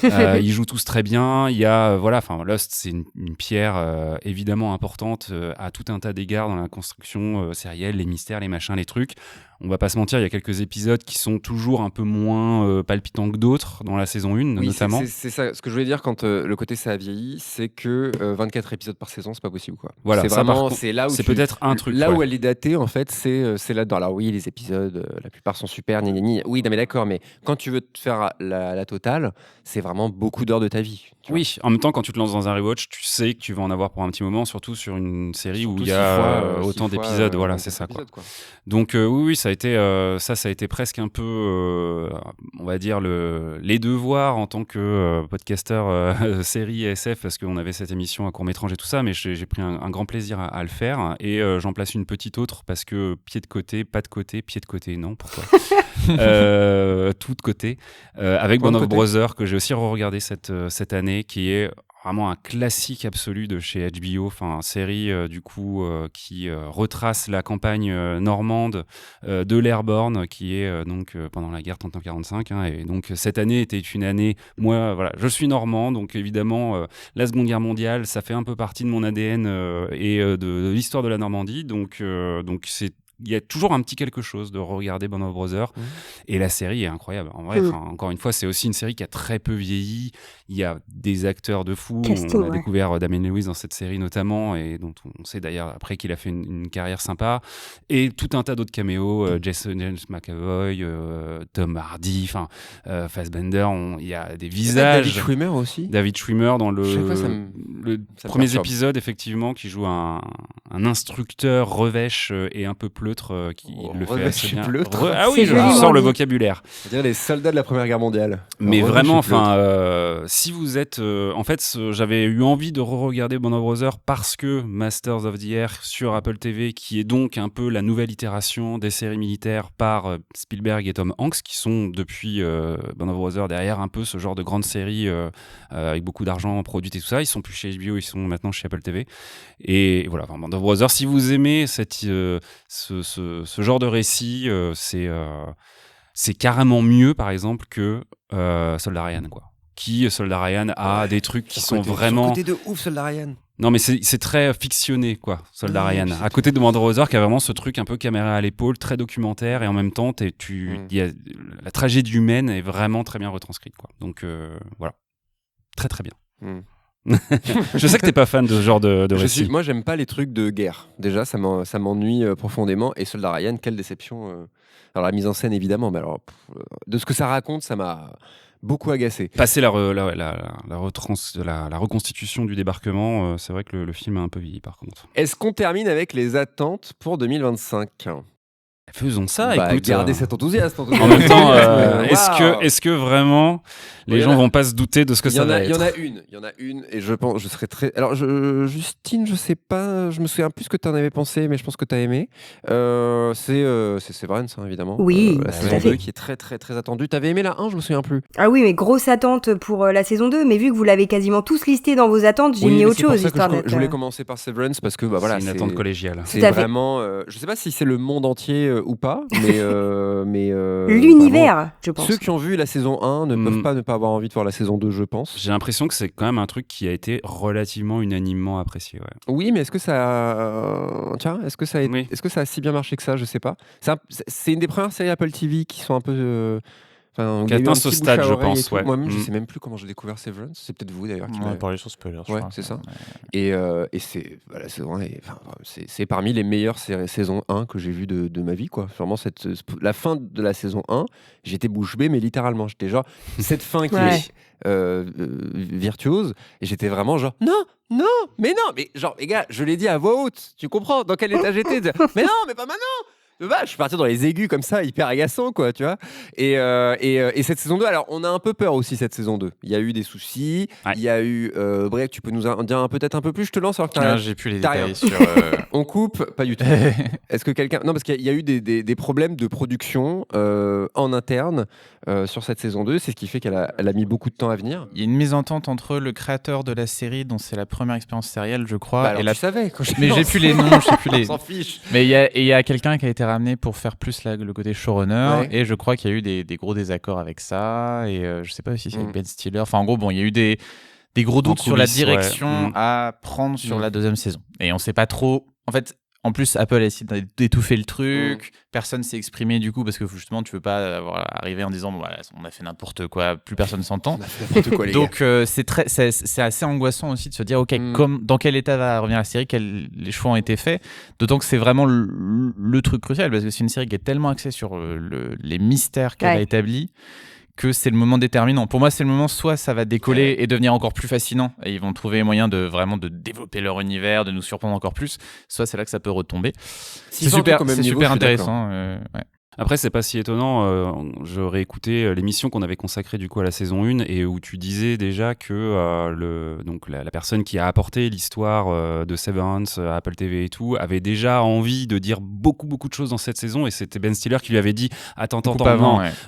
ils jouent tous très bien. Il y a Lost, c'est une pierre évidemment importante à tout un tas d'égards dans la construction sérielle, les mystères, les machins, les trucs. On va pas se mentir, il y a quelques épisodes qui sont toujours un peu moins palpitants que d'autres dans la saison 1, notamment. C'est ça. Ce que je voulais dire quand le côté ça a vieilli, c'est que 24 épisodes par saison, c'est pas possible, quoi. Voilà, c'est vraiment, c'est là où c'est peut-être un truc. Là où elle est datée, en fait, c'est là-dedans. Alors oui, les épisodes, la plupart sont super, oui, non mais d'accord, mais quand tu veux te faire la totale, c'est vraiment beaucoup d'heures de ta vie. Oui, en même temps, quand tu te lances dans un rewatch, tu sais que tu vas en avoir pour un petit moment, surtout sur une série où il y a autant d'épisodes. Voilà, c'est ça, quoi. Donc oui, ça a été presque un peu, on va dire, les devoirs en tant que podcasteur série SF, parce qu'on avait cette émission à court-métrage et tout ça, mais j'ai pris un grand plaisir à le faire, et j'en place une petite autre, parce que pied de côté, pas de côté, pied de côté, non, pourquoi tout de côté, avec Band of Brothers, que j'ai aussi re-regardé cette année, qui est vraiment un classique absolu de chez HBO, enfin série du coup qui retrace la campagne normande de l'Airborne, qui est donc pendant la guerre 39-45, hein, et donc cette année était une année, moi voilà, je suis normand, donc évidemment la Seconde Guerre mondiale, ça fait un peu partie de mon ADN et de l'histoire de la Normandie, donc c'est il y a toujours un petit quelque chose de regarder Band of Brothers. Et la série est incroyable. En vrai, encore une fois, c'est aussi une série qui a très peu vieilli. Il y a des acteurs de fou. On a découvert Damien Lewis dans cette série notamment, et dont on sait d'ailleurs après qu'il a fait une carrière sympa. Et tout un tas d'autres caméos, James McAvoy, Tom Hardy, Fassbender. Il y a des visages. David Schwimmer aussi. David Schwimmer dans le premier perturbe. épisode, effectivement, qui joue un instructeur revêche et un peu pleutre qui le fait assez bien. Ah oui, je sors le vocabulaire. C'est-à-dire les soldats de la Première Guerre mondiale. Mais vraiment, si vous êtes... en fait, j'avais eu envie de re-regarder Band of Brothers parce que Masters of the Air sur Apple TV, qui est donc un peu la nouvelle itération des séries militaires par Spielberg et Tom Hanks, qui sont depuis Band of Brothers derrière un peu ce genre de grande série avec beaucoup d'argent produite et tout ça. Ils sont plus chez HBO, ils sont maintenant chez Apple TV. Et voilà, Band of Brothers, si vous aimez ce genre de récit, c'est carrément mieux, par exemple, que Soldat Ryan, quoi. Soldat Ryan a des trucs qui sont vraiment... côté de ouf, Soldat Ryan. Non, mais c'est très fictionné, quoi, Soldat Ryan. À côté de Band of Brothers, qui a vraiment ce truc un peu caméra à l'épaule, très documentaire, et en même temps, la tragédie humaine est vraiment très bien retranscrite, quoi. Donc, voilà. Très, très bien. Je sais que t'es pas fan de ce genre de récit. Moi, j'aime pas les trucs de guerre. Déjà, ça m'ennuie profondément. Et Soldat Ryan, quelle déception. Alors, la mise en scène, évidemment, mais alors, de ce que ça raconte, ça m'a beaucoup agacé. Passer la reconstitution du débarquement, c'est vrai que le film a un peu vieilli, par contre. Est-ce qu'on termine avec les attentes pour 2025 ? Faisons ça, écoute. Gardez cet enthousiasme. En même temps, est-ce que vraiment les gens vont pas se douter de ce que ça va être ? Il y en a une, et je pense, je serais très. Alors, Justine, je sais pas, je me souviens plus ce que tu en avais pensé, mais je pense que tu as aimé. C'est Severance, évidemment. Oui, la saison 2 qui est très, très, très attendue. Tu avais aimé la 1, je me souviens plus. Ah oui, mais grosse attente pour la saison 2, mais vu que vous l'avez quasiment tous listé dans vos attentes, j'ai mis autre chose. Je voulais commencer par Severance parce que voilà, c'est une attente collégiale. C'est vraiment. Je sais pas si c'est le monde entier ou pas, mais l'univers, vraiment, je pense. Ceux qui ont vu la saison 1 ne peuvent ne pas avoir envie de voir la saison 2, je pense. J'ai l'impression que c'est quand même un truc qui a été relativement unanimement apprécié. Ouais. Oui, mais est-ce que ça est-ce que ça a si bien marché que ça, je sais pas. C'est une des premières séries Apple TV qui sont un peu qui atteint ce stade, je pense. Ouais. Moi-même, je sais même plus comment j'ai découvert Severance. C'est peut-être vous d'ailleurs qui m'avez parlé sur spoiler. Ouais, c'est ça. Et c'est parmi les meilleures saisons 1 que j'ai vues de ma vie, quoi. Vraiment, la fin de la saison 1, j'étais bouche bée, mais littéralement, j'étais genre cette fin qui est virtuose, et j'étais vraiment genre non, mais genre les gars, je l'ai dit à voix haute. Tu comprends dans quel état j'étais? Mais non, mais pas maintenant. Je suis parti dans les aigus comme ça, hyper agaçant, quoi, tu vois. Et cette saison 2, alors on a un peu peur aussi cette saison 2. Il y a eu des soucis, il y a eu... bref, tu peux nous en dire peut-être un peu plus, je te lance alors que j'ai plus les détails sur... On coupe, pas du tout. Est-ce que quelqu'un... Non, parce qu'il y a eu des problèmes de production en interne sur cette saison 2, c'est ce qui fait qu'elle a mis beaucoup de temps à venir. Il y a une mésentente entre le créateur de la série, dont c'est la première expérience sérielle, je crois. Tu savais quand mais j'ai plus les noms, On s'en fiche. Mais il y a quelqu'un qui a été ramené pour faire plus le côté showrunner, et je crois qu'il y a eu des gros désaccords avec ça, et je sais pas si c'est avec Ben Stiller. Enfin, en gros, il y a eu des gros doutes sur la direction à prendre sur la deuxième saison. Et on sait pas trop... En fait, en plus, Apple a essayé d'étouffer le truc. Personne s'est exprimé du coup, parce que justement, tu veux pas arriver en disant on a fait n'importe quoi, plus personne s'entend. Donc c'est assez angoissant aussi de se dire dans quel état va revenir la série, les choix ont été faits. D'autant que c'est vraiment le truc crucial, parce que c'est une série qui est tellement axée sur les mystères qu'elle a établis, que c'est le moment déterminant. Pour moi, c'est le moment, soit ça va décoller et devenir encore plus fascinant, et ils vont trouver moyen de vraiment de développer leur univers, de nous surprendre encore plus, soit c'est là que ça peut retomber. C'est super intéressant. Après, c'est pas si étonnant. Je réécoutais l'émission qu'on avait consacrée du coup à la saison 1, et où tu disais déjà que la personne qui a apporté l'histoire de Severance à Apple TV et tout avait déjà envie de dire beaucoup de choses dans cette saison, et c'était Ben Stiller qui lui avait dit attends,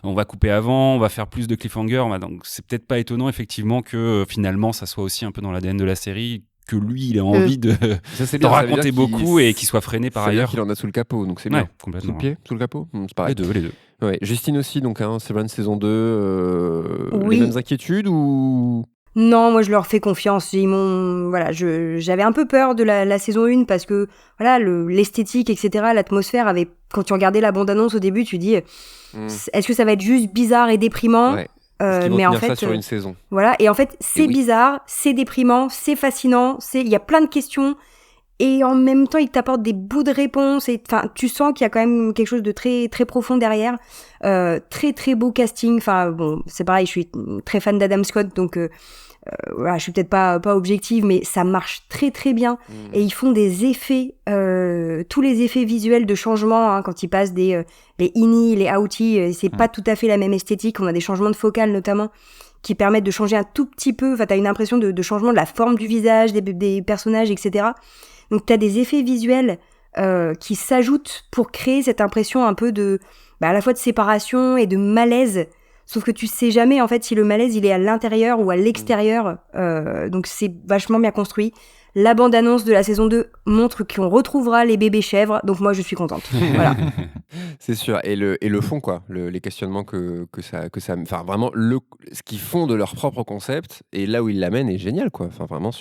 on va couper avant, on va faire plus de cliffhanger. Donc c'est peut-être pas étonnant effectivement que finalement ça soit aussi un peu dans l'ADN de la série, que lui, il a envie de raconter beaucoup et qu'il soit freiné par ailleurs. Qu'il en a sous le capot, donc c'est bien. Complètement. Sous le pied, sous le capot, c'est pareil. Les deux. Ouais. Justine aussi, donc Severance saison 2, les mêmes inquiétudes ou... Non, moi je leur fais confiance. J'avais un peu peur de la saison 1 parce que l'esthétique, etc., l'atmosphère avait quand tu regardais la bande-annonce au début, tu dis est-ce que ça va être juste bizarre et déprimant Est-ce qu'ils vont mais tenir en fait, ça sur une saison. Voilà, et en fait, c'est bizarre, c'est déprimant, c'est fascinant, il y a plein de questions, et en même temps, il t'apporte des bouts de réponse, et tu sens qu'il y a quand même quelque chose de très, très profond derrière. Très, très beau casting. Enfin, bon, c'est pareil, je suis très fan d'Adam Scott, donc voilà, je suis peut-être pas objective, mais ça marche très, très bien. Et ils font des effets, tous les effets visuels de changement, hein, quand ils passent les innies, les outies, c'est pas tout à fait la même esthétique. On a des changements de focale, notamment, qui permettent de changer un tout petit peu. Enfin, t'as une impression de changement de la forme du visage, des personnages, etc. Donc, t'as des effets visuels qui s'ajoutent pour créer cette impression un peu à la fois de séparation et de malaise. Sauf que tu sais jamais, en fait, si le malaise, il est à l'intérieur ou à l'extérieur. Donc, c'est vachement bien construit. La bande-annonce de la saison 2 montre qu'on retrouvera les bébés chèvres. Donc, moi, je suis contente. Voilà. C'est sûr. Et le fond, quoi. Les questionnements que ça... Enfin, vraiment, ce qu'ils font de leur propre concept et là où ils l'amènent est génial, quoi. Enfin, vraiment,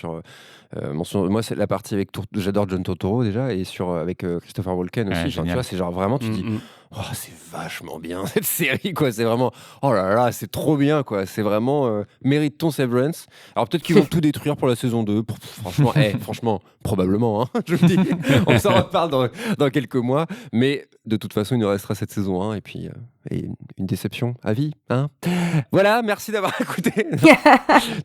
moi, c'est la partie avec... J'adore John Turturro, déjà, et avec Christopher Walken aussi. Enfin, tu vois, c'est genre vraiment, tu dis... Oh, c'est vachement bien cette série, quoi. C'est vraiment, oh là là, c'est trop bien, quoi. C'est vraiment mérite ton Severance. Alors peut-être qu'ils vont tout détruire pour la saison 2. Franchement, probablement. Hein, je me dis, on s'en reparle dans quelques mois. Mais de toute façon, il nous restera cette saison 1 et puis une déception à vie. Hein. Voilà, merci d'avoir écouté.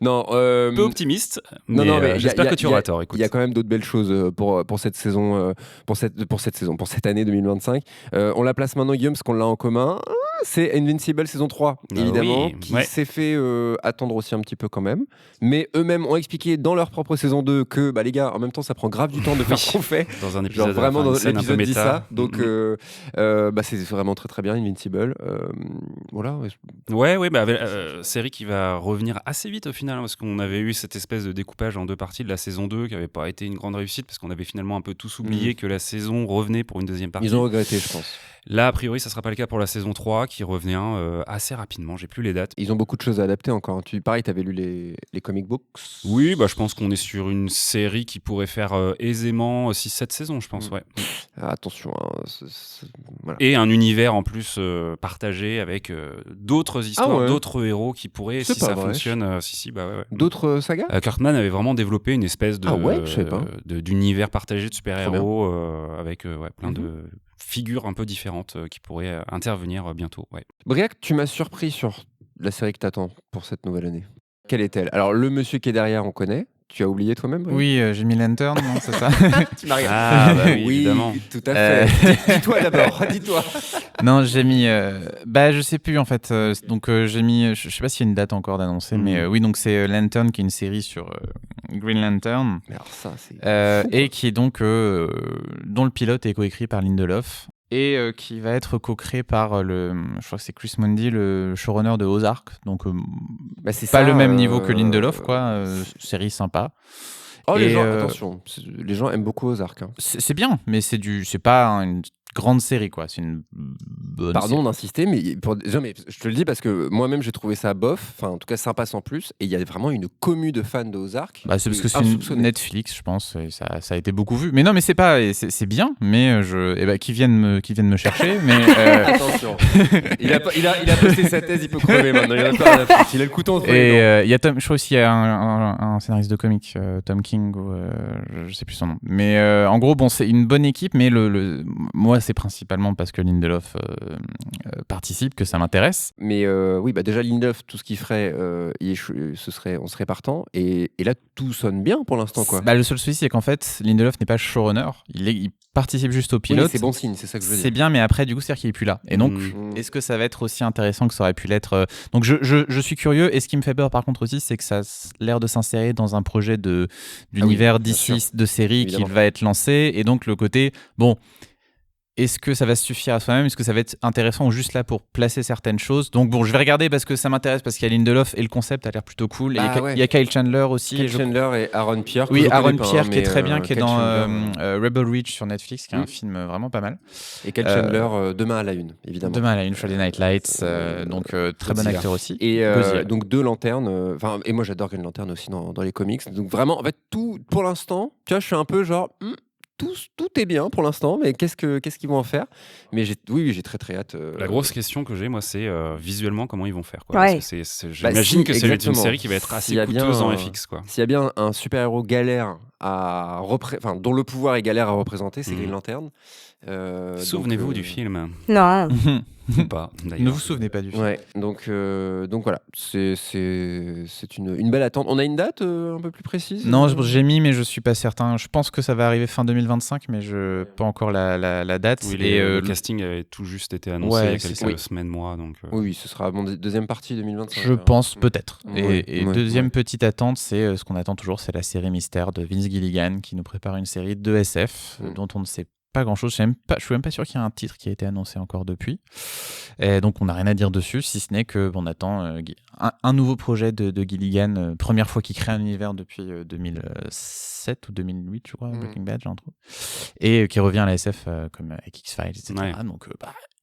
Non, peu optimiste. Mais j'espère que tu auras tort. Il y a quand même d'autres belles choses pour cette saison, pour cette année 2025. On la place maintenant, Guillaume, parce qu'on l'a en commun. C'est Invincible saison 3, évidemment, qui s'est fait attendre aussi un petit peu quand même. Mais eux-mêmes ont expliqué dans leur propre saison 2 que, les gars, en même temps, ça prend grave du temps de faire ce qu'on fait. Dans un épisode, genre vraiment dans l'épisode dit ça. Donc, c'est vraiment très très bien, Invincible. Voilà. Série qui va revenir assez vite au final, parce qu'on avait eu cette espèce de découpage en deux parties de la saison 2 qui n'avait pas été une grande réussite, parce qu'on avait finalement un peu tous oublié que la saison revenait pour une deuxième partie. Ils ont regretté, je pense. Là, a priori, ça ne sera pas le cas pour la saison 3 qui revient assez rapidement. J'ai plus les dates. Ils ont beaucoup de choses à adapter encore. Pareil, tu avais lu les comic books. Oui, je pense qu'on est sur une série qui pourrait faire aisément 6-7 saisons, je pense. Ouais. Attention. Voilà. Et un univers en plus partagé avec d'autres histoires, d'autres héros qui pourraient, si ça fonctionne. Ouais. D'autres sagas Kirkman avait vraiment développé une espèce d'univers partagé de super-héros avec plein de figures un peu différentes qui pourraient intervenir bientôt. Ouais. Briac, tu m'as surpris sur la série que t'attends pour cette nouvelle année. Quelle est-elle ? Alors, le monsieur qui est derrière, on connaît. Tu as oublié toi-même ? Oui, j'ai mis Lantern, non, c'est ça ? Tu m'as regardé. Ah, oui, évidemment. Tout à fait. Dis-toi d'abord, dis-toi. Non, j'ai mis... je sais plus, en fait. Donc, j'ai mis... Je sais pas s'il y a une date encore d'annoncer, mais oui, donc c'est Lantern, qui est une série sur Green Lantern. Mais alors ça, c'est... et qui est donc... dont le pilote est coécrit par Lindelof. Et qui va être co-créé par je crois que c'est Chris Mundy, le showrunner de Ozark. Donc, c'est pas le même niveau que Lindelof, quoi. Série sympa. Oh, les gens, attention, les gens aiment beaucoup Ozark. Hein. C'est bien, mais c'est pas une grande série, quoi. C'est une bonne Pardon série. d'insister, mais je te le dis parce que moi-même j'ai trouvé ça bof, enfin en tout cas sympa sans plus, et il y a vraiment une commu de fans de Ozark. C'est parce que c'est une Netflix, je pense, et ça a été beaucoup vu. Mais non, mais c'est bien, mais qui viennent me chercher, mais attention. Il a posté sa thèse, il peut crever maintenant. Il a le couteau entre les dents. Et il y a je crois aussi il y a un scénariste de comics, Tom King, ou je sais plus son nom. Mais en gros, c'est une bonne équipe, mais moi c'est principalement parce que Lindelof participe que ça m'intéresse. Mais déjà Lindelof, tout ce qu'il ferait, on serait partant. Et là, tout sonne bien pour l'instant, quoi. Le seul souci, c'est qu'en fait, Lindelof n'est pas showrunner. Il participe juste au pilote. Oui, c'est bon signe, c'est ça que je veux dire. C'est bien, mais après, du coup, c'est-à-dire qu'il est plus là. Et donc, est-ce que ça va être aussi intéressant que ça aurait pu l'être Donc, je suis curieux. Et ce qui me fait peur, par contre, aussi, c'est que ça a l'air de s'insérer dans un projet d'univers d'ici, de série, évidemment, qui va être lancé. Et donc, le côté, est-ce que ça va suffire à soi-même ? Est-ce que ça va être intéressant ou juste là pour placer certaines choses ? Donc je vais regarder parce que ça m'intéresse, parce qu'il y a Lindelof et le concept a l'air plutôt cool. Il y a Kyle Chandler aussi. Kyle Chandler et Aaron Pierre. Oui, Aaron Pierre qui est très bien, qui est dans Rebel Ridge sur Netflix, qui est un film vraiment pas mal. Et Kyle Chandler, Demain à la Une, évidemment. Demain à la Une, Friday Night Lights, donc très bon acteur aussi. Et donc deux lanternes, et moi j'adore Green Lantern aussi dans les comics. Donc vraiment, en fait, tout, pour l'instant, tu vois, je suis un peu genre... tout est bien pour l'instant, mais qu'est-ce qu'ils vont en faire? Mais j'ai très très hâte. La grosse question que j'ai, moi, c'est visuellement comment ils vont faire. Quoi. Ouais. Parce que j'imagine que c'est une série qui va être assez coûteuse en FX. Quoi. S'il y a bien un super-héros galère dont le pouvoir est galère à représenter, c'est Green Lantern. Souvenez-vous du film. Non. Ou pas, d'ailleurs. Ne vous souvenez pas du film. Ouais, donc voilà, c'est une belle attente. On a une date un peu plus précise? Non, j'ai mis, mais je suis pas certain. Je pense que ça va arriver fin 2025, mais pas encore la date. Oui, le casting avait tout juste été annoncé il y a quelques semaines, mois. Donc, Oui, ce sera deuxième partie 2025. Je pense peut-être. Ouais, Et deuxième petite attente, c'est ce qu'on attend toujours, c'est la série Mystère de Vince Gilligan qui nous prépare une série de SF dont on ne sait pas grand-chose. Je suis même pas sûr qu'il y ait un titre qui a été annoncé encore depuis. Et donc on n'a rien à dire dessus, si ce n'est que on attend un nouveau projet de Gilligan, première fois qu'il crée un univers depuis 2007 ou 2008, je crois, Breaking Bad, j'en trouve, et qui revient à la SF comme avec X-Files, etc. Ouais. Donc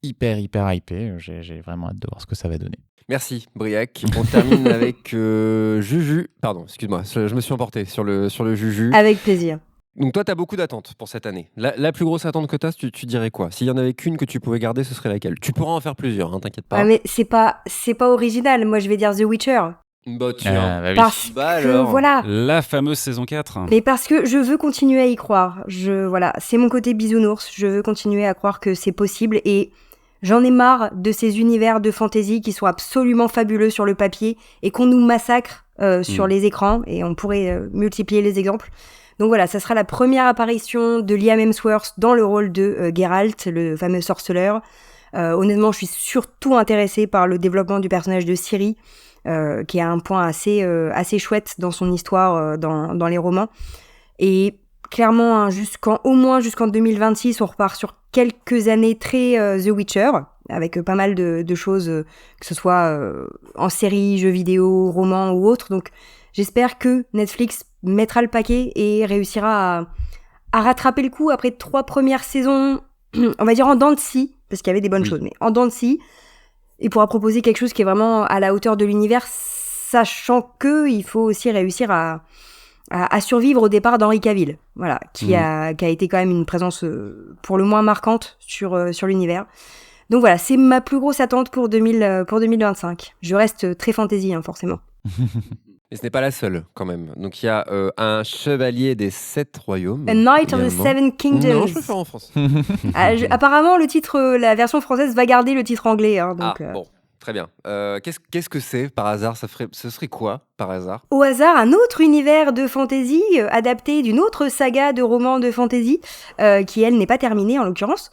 hyper hypé. J'ai vraiment hâte de voir ce que ça va donner. Merci Briac. On termine avec Juju. Pardon, excuse-moi, je me suis emporté sur le Juju. Avec plaisir. Donc toi, tu as beaucoup d'attentes pour cette année. La plus grosse attente que tu as, tu dirais quoi? S'il y en avait qu'une que tu pouvais garder, ce serait laquelle? Tu pourras en faire plusieurs, hein, t'inquiète pas. Ouais, mais c'est pas original. Moi, je vais dire The Witcher. Bah tiens. Parce que, voilà. La fameuse saison 4. Mais parce que je veux continuer à y croire. Voilà, c'est mon côté bisounours. Je veux continuer à croire que c'est possible et j'en ai marre de ces univers de fantasy qui sont absolument fabuleux sur le papier et qu'on nous massacre sur les écrans, et on pourrait multiplier les exemples. Donc voilà, ça sera la première apparition de Liam Hemsworth dans le rôle de Geralt, le fameux sorceleur. Honnêtement, je suis surtout intéressée par le développement du personnage de Ciri, qui est un point assez chouette dans son histoire, dans les romans. Et clairement, au moins jusqu'en 2026, on repart sur quelques années très The Witcher, avec pas mal de choses, que ce soit en série, jeux vidéo, romans ou autres. Donc j'espère que Netflix mettra le paquet et réussira à rattraper le coup après 3 premières saisons, on va dire en dents de scie, parce qu'il y avait des bonnes choses, mais en dents de scie, et pourra proposer quelque chose qui est vraiment à la hauteur de l'univers, sachant qu'il faut aussi réussir à survivre au départ d'Henry Cavill, voilà, qui a été quand même une présence pour le moins marquante sur l'univers. Donc voilà, c'est ma plus grosse attente pour 2025. Je reste très fantasy, hein, forcément. Et ce n'est pas la seule, quand même. Donc il y a un chevalier des 7 royaumes. A Knight of the Seven Kingdoms. Non, je peux faire en français. Apparemment, le titre, la version française va garder le titre anglais. Hein, donc, bon, très bien. Qu'est-ce que c'est, par hasard? Ce serait quoi, par hasard? Au hasard, un autre univers de fantasy, adapté d'une autre saga de romans de fantasy, qui, elle, n'est pas terminée, en l'occurrence.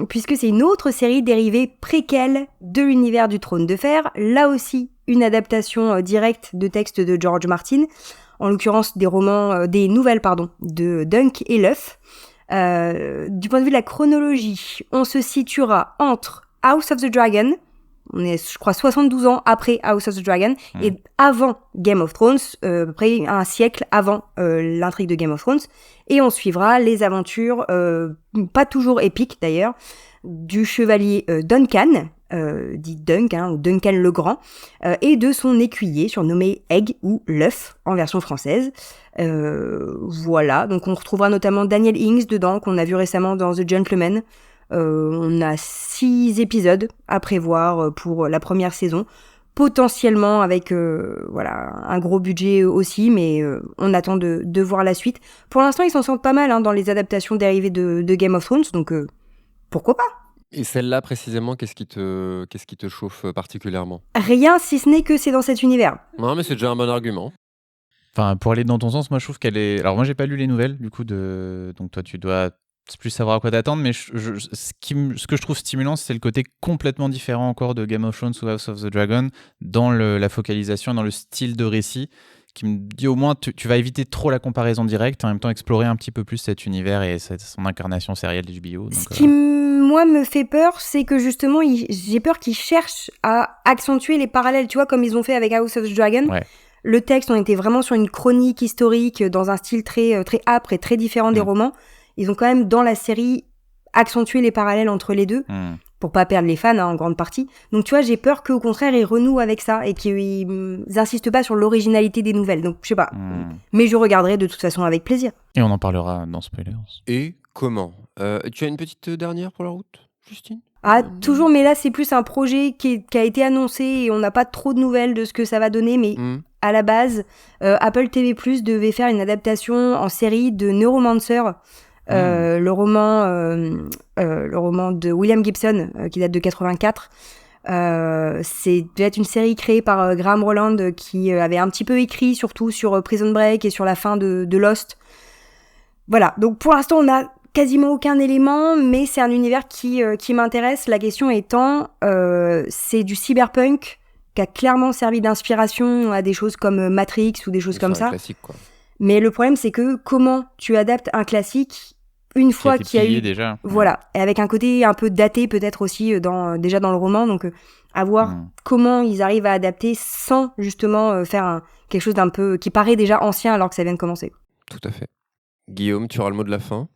Puisque c'est une autre série dérivée préquelle de l'univers du Trône de Fer, là aussi une adaptation directe de textes de George Martin, en l'occurrence des nouvelles de Dunk et Luff. Du point de vue de la chronologie, on se situera entre House of the Dragon, on est, je crois, 72 ans après House of the Dragon, et avant Game of Thrones, à peu près un siècle avant l'intrigue de Game of Thrones, et on suivra les aventures, pas toujours épiques d'ailleurs, du chevalier Duncan, dit Dunk, ou Duncan le Grand, et de son écuyer surnommé Egg ou Luff en version française. Voilà, donc on retrouvera notamment Daniel Ings dedans, qu'on a vu récemment dans The Gentleman. On a 6 épisodes à prévoir pour la première saison, potentiellement avec un gros budget aussi, mais on attend de voir la suite. Pour l'instant, ils s'en sortent pas mal dans les adaptations dérivées de Game of Thrones, donc pourquoi pas? Et celle-là, précisément, qu'est-ce qui te chauffe particulièrement? Rien, si ce n'est que c'est dans cet univers. Non, mais c'est déjà un bon argument. Enfin, pour aller dans ton sens, moi, je trouve qu'elle est... Alors, moi, j'ai pas lu les nouvelles, du coup, donc toi, tu dois plus savoir à quoi t'attendre, mais ce que je trouve stimulant, c'est le côté complètement différent encore de Game of Thrones ou House of the Dragon, dans la focalisation, dans le style de récit, qui me dit au moins tu vas éviter trop la comparaison directe, en même temps explorer un petit peu plus cet univers et son incarnation sérielle d'HBO. Ce qui, moi, me fait peur, c'est que justement, j'ai peur qu'ils cherchent à accentuer les parallèles, tu vois, comme ils ont fait avec House of the Dragon. Ouais. Le texte, on était vraiment sur une chronique historique, dans un style très, très âpre et très différent des romans. Ils ont quand même, dans la série, accentué les parallèles entre les deux, pour pas perdre les fans en grande partie. Donc tu vois, j'ai peur qu'au contraire ils renouent avec ça et qu'ils insistent pas sur l'originalité des nouvelles. Donc je sais pas, mais je regarderai de toute façon avec plaisir. Et on en parlera dans Spoilers. Et comment Tu as une petite dernière pour la route, Justine ? Toujours, mais là c'est plus un projet qui a été annoncé et on n'a pas trop de nouvelles de ce que ça va donner, mais à la base, Apple TV+ devait faire une adaptation en série de Neuromancer, le roman de William Gibson qui date de 84. C'est devait être une série créée par Graham Roland qui avait un petit peu écrit surtout sur Prison Break et sur la fin de Lost. Voilà, donc pour l'instant on a quasiment aucun élément, mais c'est un univers qui m'intéresse. La question étant, c'est du cyberpunk qui a clairement servi d'inspiration à des choses comme Matrix ou des choses comme ça. Classique, quoi. Mais le problème, c'est que comment tu adaptes un classique une fois qu'il y a eu... déjà. Voilà, et avec un côté un peu daté peut-être aussi déjà dans le roman, donc à voir comment ils arrivent à adapter sans justement faire quelque chose d'un peu qui paraît déjà ancien alors que ça vient de commencer. Tout à fait. Guillaume, tu auras le mot de la fin ?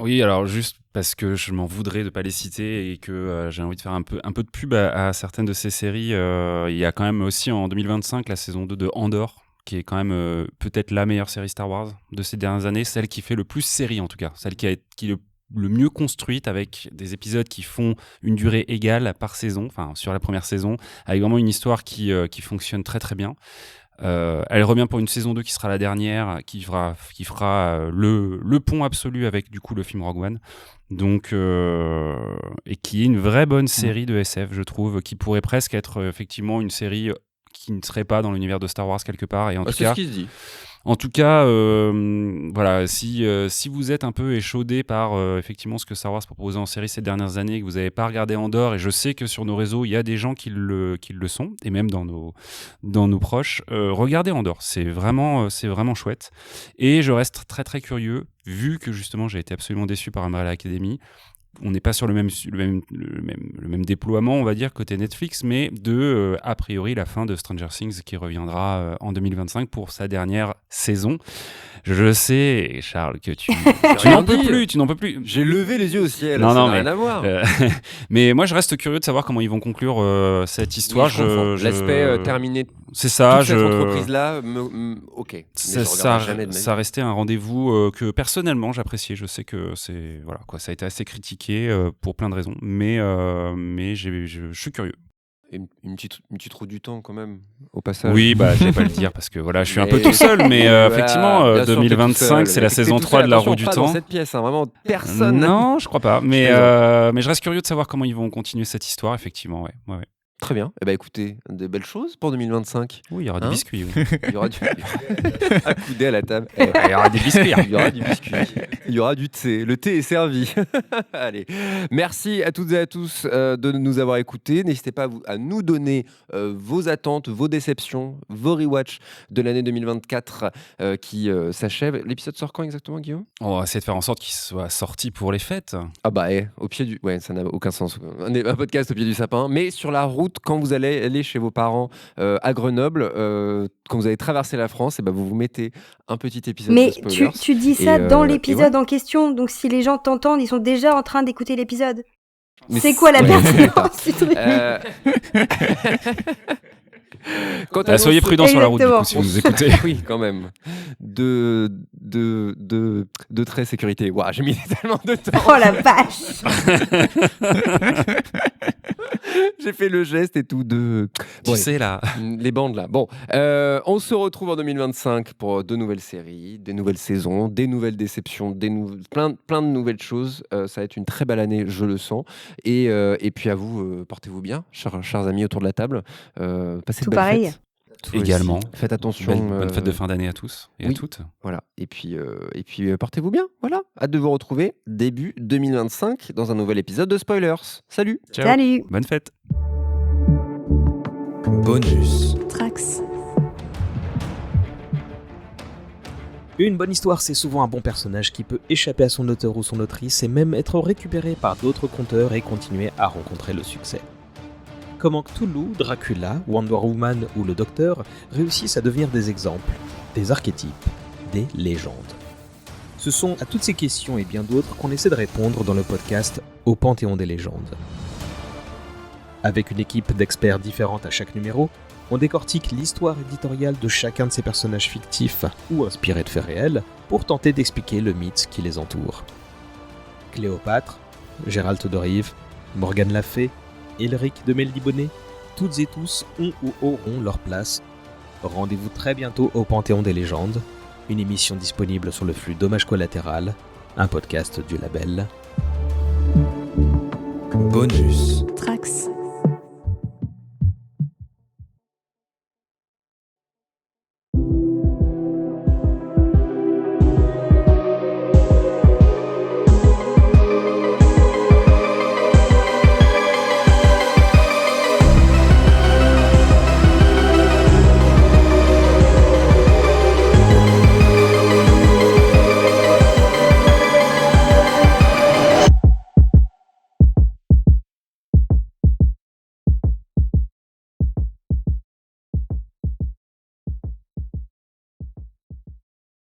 Oui, alors juste parce que je m'en voudrais de ne pas les citer et que j'ai envie de faire un peu de pub à certaines de ces séries. Il y a quand même aussi en 2025 la saison 2 de Andor, qui est quand même peut-être la meilleure série Star Wars de ces dernières années, celle qui fait le plus série en tout cas, celle qui est le mieux construite avec des épisodes qui font une durée égale par saison, enfin sur la première saison, avec vraiment une histoire qui fonctionne très très bien. Elle revient pour une saison 2 qui sera la dernière, qui fera le pont absolu avec du coup le film Rogue One, donc et qui est une vraie bonne série de SF, je trouve, qui pourrait presque être effectivement une série qui ne serait pas dans l'univers de Star Wars quelque part. Et en tout c'est cas, ce qui se dit. En tout cas, voilà, si vous êtes un peu échaudé par effectivement ce que Star Wars proposait en série ces dernières années, que vous n'avez pas regardé Andor, et je sais que sur nos réseaux, il y a des gens qui le sont, et même dans nos proches, regardez Andor, c'est vraiment chouette. Et je reste très très curieux, vu que justement j'ai été absolument déçu par Umbrella Academy. On n'est pas sur le même déploiement, on va dire, côté Netflix, mais a priori, la fin de Stranger Things qui reviendra en 2025 pour sa dernière saison. Je sais, Charles, que tu n'en peux plus. J'ai levé les yeux au ciel, ça n'a rien à voir. Mais moi, je reste curieux de savoir comment ils vont conclure cette histoire. Oui, l'aspect terminé. C'est ça. Toute cette entreprise-là, ok. Ça restait un rendez-vous que personnellement j'appréciais. Je sais que ça a été assez critiqué pour plein de raisons, mais je suis curieux. Une petite roue du temps quand même au passage. Oui, je vais pas le dire parce que voilà, je suis un peu tout seul, mais effectivement 2025 c'est la saison 3 de la roue du temps. Dans cette pièce, vraiment personne. Non, je crois pas, mais je reste curieux de savoir comment ils vont continuer cette histoire, effectivement, ouais. Très bien. Écoutez, des belles choses pour 2025. Oui, il y aura du biscuit. Oui. Il y aura du accoudé à la table. Il y aura des biscuits. Il y aura du biscuit. Il y aura du thé. Le thé est servi. Allez. Merci à toutes et à tous de nous avoir écoutés. N'hésitez pas à nous donner vos attentes, vos déceptions, vos rewatch de l'année 2024 qui s'achève. L'épisode sort quand exactement, Guillaume ? On va essayer de faire en sorte qu'il soit sorti pour les fêtes. Au pied du... Ouais, ça n'a aucun sens. Un podcast au pied du sapin. Mais sur la route, quand vous allez aller chez vos parents à Grenoble, quand vous allez traverser la France, vous vous mettez un petit épisode de Spoilers. Mais tu dis ça dans l'épisode en question, donc si les gens t'entendent, ils sont déjà en train d'écouter l'épisode. Mais c'est quoi la pertinence du truc soyez prudents sur la route du coup, si vous nous écoutez. Oui, quand même. De très sécurité. Waouh, j'ai mis tellement de temps. Oh la vache. J'ai fait le geste et tout tu sais là. Les bandes là. Bon, on se retrouve en 2025 pour de nouvelles séries, des nouvelles saisons, des nouvelles déceptions, plein de nouvelles choses. Ça va être une très belle année, je le sens. Et puis à vous, portez-vous bien, chers amis autour de la table. Passez de belles pareil. fêtes. Également. Faites attention. Bonne fête de fin d'année à tous et à toutes. Voilà. Et puis portez-vous bien. Voilà. Hâte de vous retrouver début 2025 dans un nouvel épisode de Spoilers. Salut. Ciao. Salut. Bonne fête. Bonus. Trax. Une bonne histoire, c'est souvent un bon personnage qui peut échapper à son auteur ou son autrice et même être récupéré par d'autres conteurs et continuer à rencontrer le succès. Comment Cthulhu, Dracula, Wonder Woman ou le Docteur réussissent à devenir des exemples, des archétypes, des légendes. Ce sont à toutes ces questions et bien d'autres qu'on essaie de répondre dans le podcast Au Panthéon des légendes. Avec une équipe d'experts différente à chaque numéro, on décortique l'histoire éditoriale de chacun de ces personnages fictifs ou inspirés de faits réels pour tenter d'expliquer le mythe qui les entoure. Cléopâtre, Gérald de Rive, Morgane la Fée, Elric de Melnibonnet, toutes et tous ont ou auront leur place. Rendez-vous très bientôt au Panthéon des légendes, une émission disponible sur le flux Dommage Collatéral, un podcast du label Bonus.